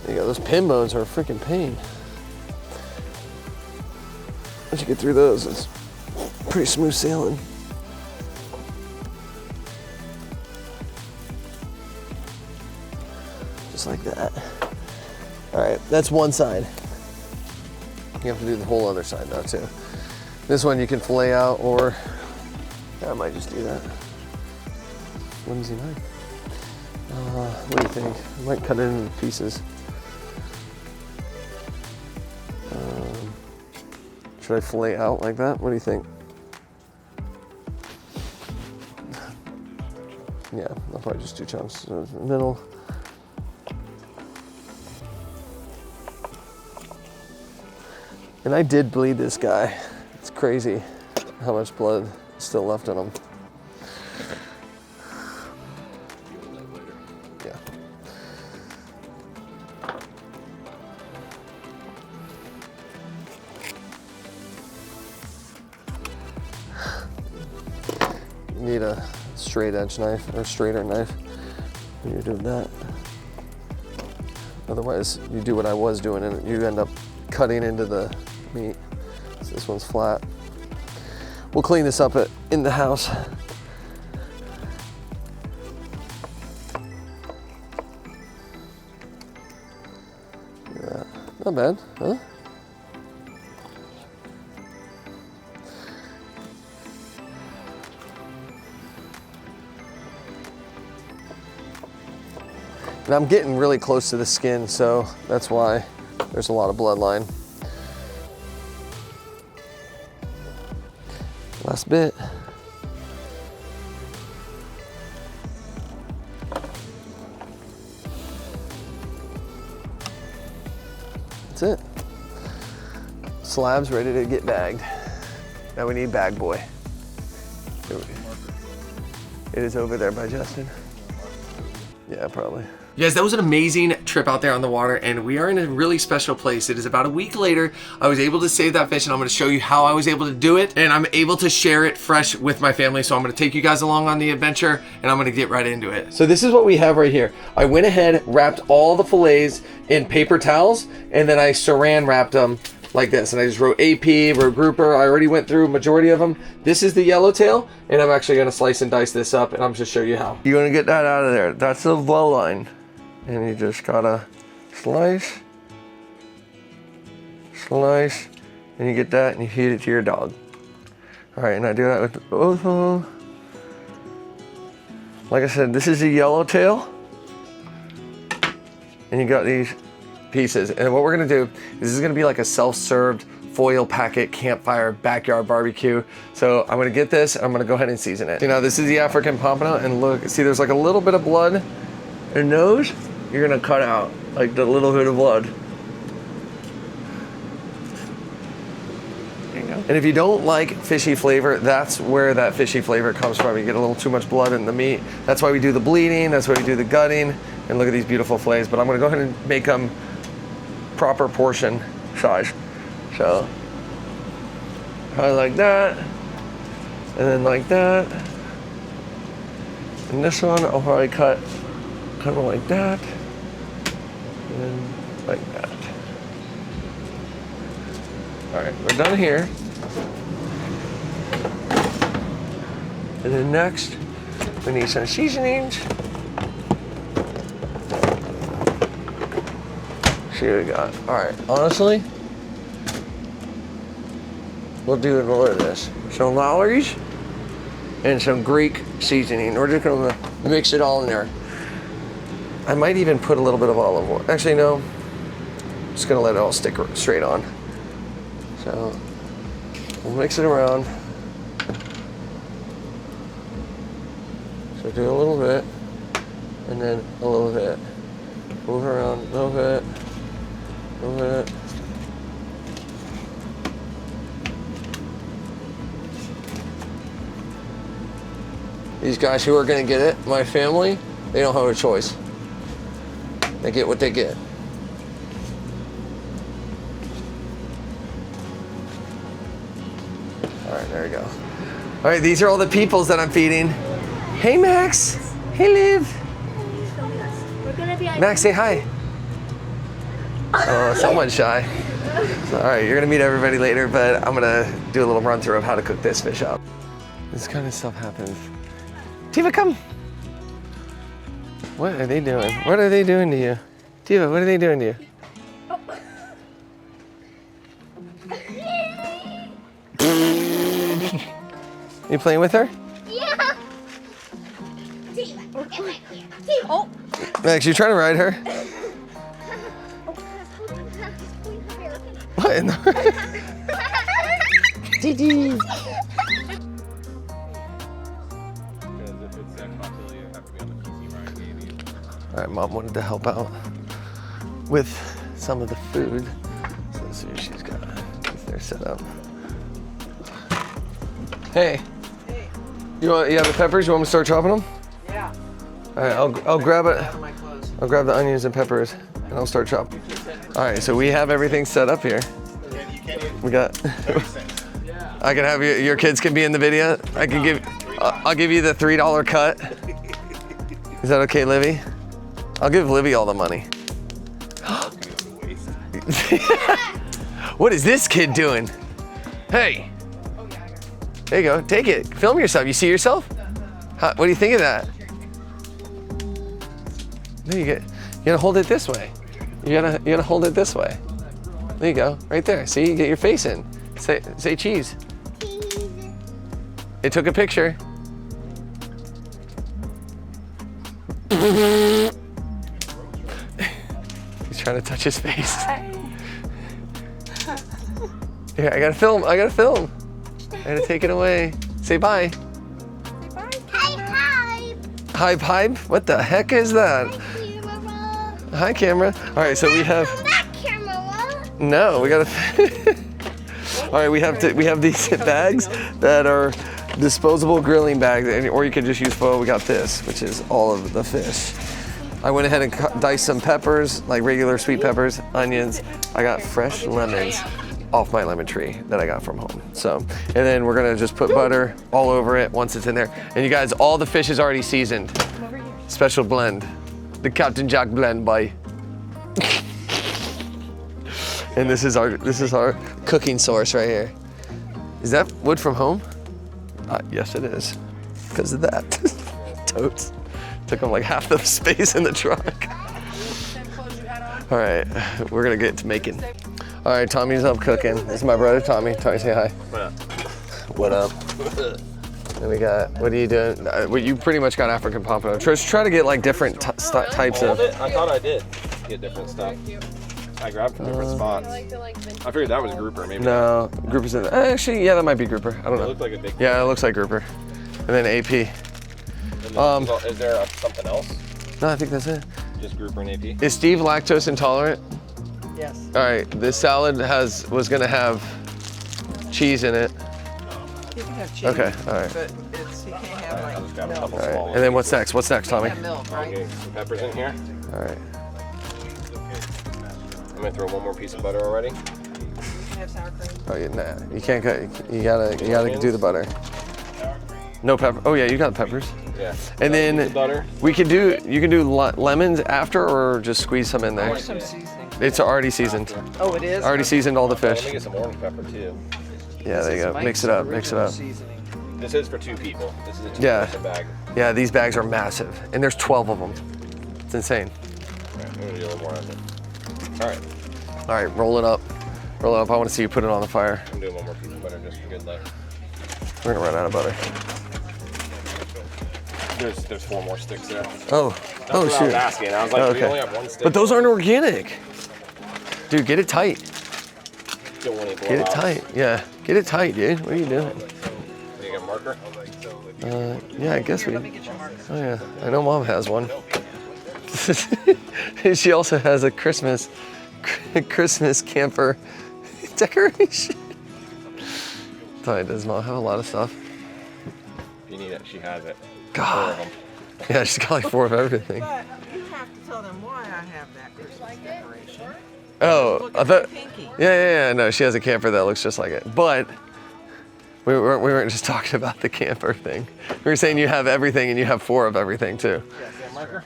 There you go. Those pin bones are a freaking pain. Once you get through those, it's pretty smooth sailing. Just like that. All right, that's one side. You have to do the whole other side though too. This one you can fillet out, or I might just do that. Flimsy knife. What do you think? I might cut it into pieces. Should I fillet out like that? What do you think? Yeah, I'll probably just do chunks in the middle. And I did bleed this guy. It's crazy how much blood is still left on him. Yeah. You need a straight edge knife or straighter knife when you're doing that. Otherwise, you do what I was doing and you end up cutting into the meat. So this one's flat. We'll clean this up in the house. Yeah, not bad, huh? And I'm getting really close to the skin, so that's why there's a lot of bloodline. Last bit. That's it. Slabs ready to get bagged. Now we need bag boy. It is over there by Justin. Yeah, probably. You guys, that was an amazing trip out there on the water, and we are in a really special place. It is about a week later. I was able to save that fish, and I'm gonna show you how I was able to do it, and I'm able to share it fresh with my family. So I'm gonna take you guys along on the adventure, and I'm gonna get right into it. So this is what we have right here. I went ahead, wrapped all the fillets in paper towels, and then I saran wrapped them like this, and I just wrote AP, wrote grouper. I already went through a majority of them. This is the yellowtail, and I'm actually gonna slice and dice this up, and I'm just show you how. You wanna get that out of there. That's the blow line. And you just gotta slice, and you get that and you feed it to your dog. All right, and I do that with both of them. Like I said, this is a yellowtail. And you got these pieces. And what we're gonna do, this is gonna be like a self-served foil packet campfire backyard barbecue. So I'm gonna get this and I'm gonna go ahead and season it. You know, this is the African pompano, and look, see there's like a little bit of blood in those. You're gonna cut out like the little bit of blood. There you go. And if you don't like fishy flavor, that's where that fishy flavor comes from. You get a little too much blood in the meat. That's why we do the bleeding, that's why we do the gutting. And look at these beautiful fillets, but I'm gonna go ahead and make them proper portion size. So, probably like that, and then like that. And this one, I'll probably cut them like that. And like that. All right, we're done here. And then next, we need some seasonings. See what we got. All right, honestly, we'll do more of this. Some Lowry's and some Greek seasoning. We're just gonna mix it all in there. I might even put a little bit of olive oil. Actually, no. I'm just gonna let it all stick straight on. So we'll mix it around. So do a little bit, and then a little bit. Move around a little bit, a little bit. These guys who are gonna get it, my family, they don't have a choice. They get what they get. All right, there we go. All right, these are all the peoples that I'm feeding. Hey, Max. Hey, Liv. We're gonna be Max, say hi. Oh, someone's shy. All right, you're gonna meet everybody later, but I'm gonna do a little run through of how to cook this fish up. This kind of stuff happens. Tiva, come. What are they doing? What are they doing to you? Tiva, what are they doing to you? You playing with her? Yeah. Oh. Max, you trying to ride her? What in the... Dee. All right, Mom wanted to help out with some of the food. So let's see what she's got if they're set up. Hey. You have the peppers? You want me to start chopping them? Yeah. All right, I'll grab it. I'll grab the onions and peppers, and I'll start chopping. All right, so we have everything set up here. We got. I can have your kids can be in the video. I can give. I'll give you the $3 cut. Is that okay, Livy? I'll give Livy all the money. What is this kid doing? Hey. There you go. Take it. Film yourself. You see yourself? What do you think of that? There you gotta hold it this way. You gotta hold it this way. There you go. Right there. See, you get your face in. Say cheese. It took a picture. He's trying to touch his face. Here, I gotta film. I gotta take it away. Say bye. Hi, pipe. What the heck is that? Hi, camera. All right, so we have. No, we gotta. All right, we have these bags that are disposable grilling bag, or you could just use foil. We got this, which is all of the fish. I went ahead and diced some peppers, like regular sweet peppers, onions. I got fresh lemons off my lemon tree that I got from home. So, and then we're gonna just put butter all over it once it's in there. And you guys, all the fish is already seasoned. Special blend, the Captain Jack blend by. And this is our cooking source right here. Is that wood from home? Yes, it is. Because of that. Totes. Took them like half the space in the truck. All right, we're gonna get to making. All right, Tommy's up cooking. This is my brother, Tommy. Tommy, say hi. What up? And we got, what are you doing? You pretty much got African pompano. Try to get like different types of. I thought I did get different stuff. I grabbed from different spots. I figured that was grouper, maybe. No, grouper's in there. Actually, yeah, that might be grouper. I don't know. It looked like a big. Yeah, it looks like grouper. And then AP. And then, is there something else? No, I think that's it. Just grouper and AP. Is Steve lactose intolerant? Yes. All right, this salad was gonna have cheese in it. You can have cheese. Okay, all right. But he can't have like I'll just grab a couple All right. small And then what's next? What's next, Tommy? have milk, right? Okay, some peppers in here. All right. I'm gonna throw one more piece of butter already. You can have sour cream. Oh, yeah, nah, you can't cut. You gotta do the butter. No pepper. Oh yeah, you got peppers. Yeah. And then Piece of butter. you can do lemons after, or just squeeze some in there. Some seasoning. It's already seasoned. Oh, it is? Already seasoned all the Let me fish. get some orange pepper too. Yeah, there you go. Mix it up. Mix it up. This is for 2 people. This is a 2-person bag. Yeah, these bags are massive, and there's 12 of them. It's insane. All right, I'm gonna do a little more of it. All right. All right, roll it up. Roll it up. I want to see you put it on the fire. I'm doing one more piece of butter just for good luck. We're gonna run out of butter. There's 4 more sticks there. Oh, That's oh what I shoot. was asking. I was like, we only have 1 stick. But those aren't organic. Dude, get it tight. Don't want it Get it tight. Yeah, get it tight, dude. What are you doing? You got a marker? Yeah, I guess we. Oh yeah, I know Mom has one. She also has a Christmas camper decoration. Does Mom have a lot of stuff? If you need it, she has it. 4 God. of them. Yeah, she's got like 4 of everything. But you have to tell them why I have that Christmas decoration. Oh, Look I at thought. the pinky. Yeah. No, she has a camper that looks just like it. But we weren't just talking about the camper thing. We were saying you have everything and you have 4 of everything too. Yeah, marker?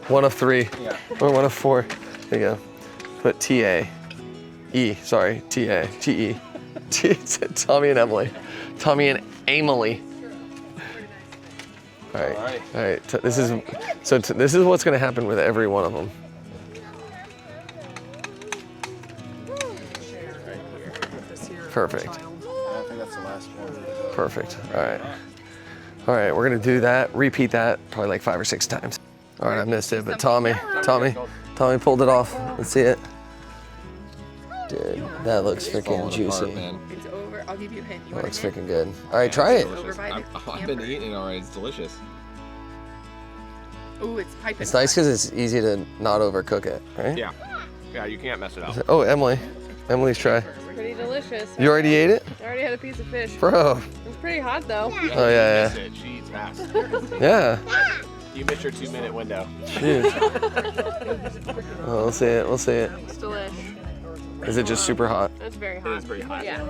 One of 3, or 1 of 4. There you go. Put T-A-E. Sorry, T-A-T-E. Tommy and Emily. Tommy and Emily. All right. This is what's going to happen with every one of them. Perfect. I think that's the last one. Perfect. All right. We're gonna do that. Repeat that probably like 5 or 6 times. All right, I missed it, but Tommy pulled it off. Let's see it. Dude, that looks freaking juicy. It's over. I'll give you a hint. You That want looks a hint? freaking good. All right, try it. Over by the I've been camper. eating it already. It's delicious. Ooh, it's piping. It's nice because it's easy to not overcook it, right? Yeah. Yeah, you can't mess it up. Oh, Emily's try. Pretty delicious. You already ate it, I already had a piece of fish. bro? It's pretty hot though. Oh yeah. She eats fast. Yeah. You missed your 2-minute window. Dude. Oh, we'll see it. It's delish. Is it just super hot? It's very hot. It is pretty hot. Yeah.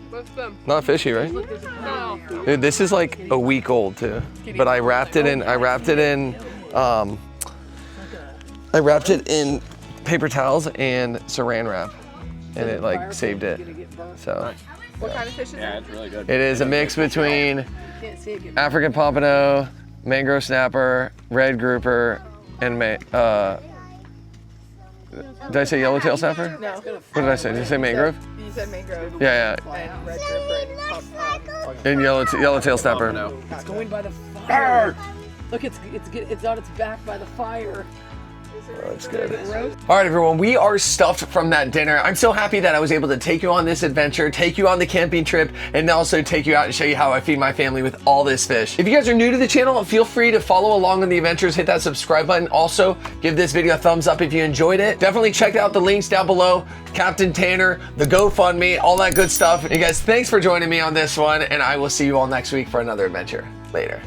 What's them? Not fishy, right? No. Dude, this is like a week old too. But I wrapped it in paper towels and saran wrap, and it like saved it. So What kind of fish is Yeah, it? it's really good. it is a mix between Can't see it. African pompano, mangrove snapper, red grouper, and did I say yellowtail snapper? No. What did I say? Did I say mangrove? You said mangrove. Yeah. And red grouper And yellowtail snapper. It's going by the fire. Look, it's on its back by the fire. That's good. All right, everyone, we are stuffed from that dinner. I'm so happy that I was able to take you on this adventure, take you on the camping trip, and also take you out and show you how I feed my family with all this fish. If you guys are new to the channel, feel free to follow along on the adventures, hit that subscribe button. Also, give this video a thumbs up if you enjoyed it. Definitely check out the links down below, Captain Tanner, the GoFundMe, all that good stuff. You guys, thanks for joining me on this one, and I will see you all next week for another adventure. Later.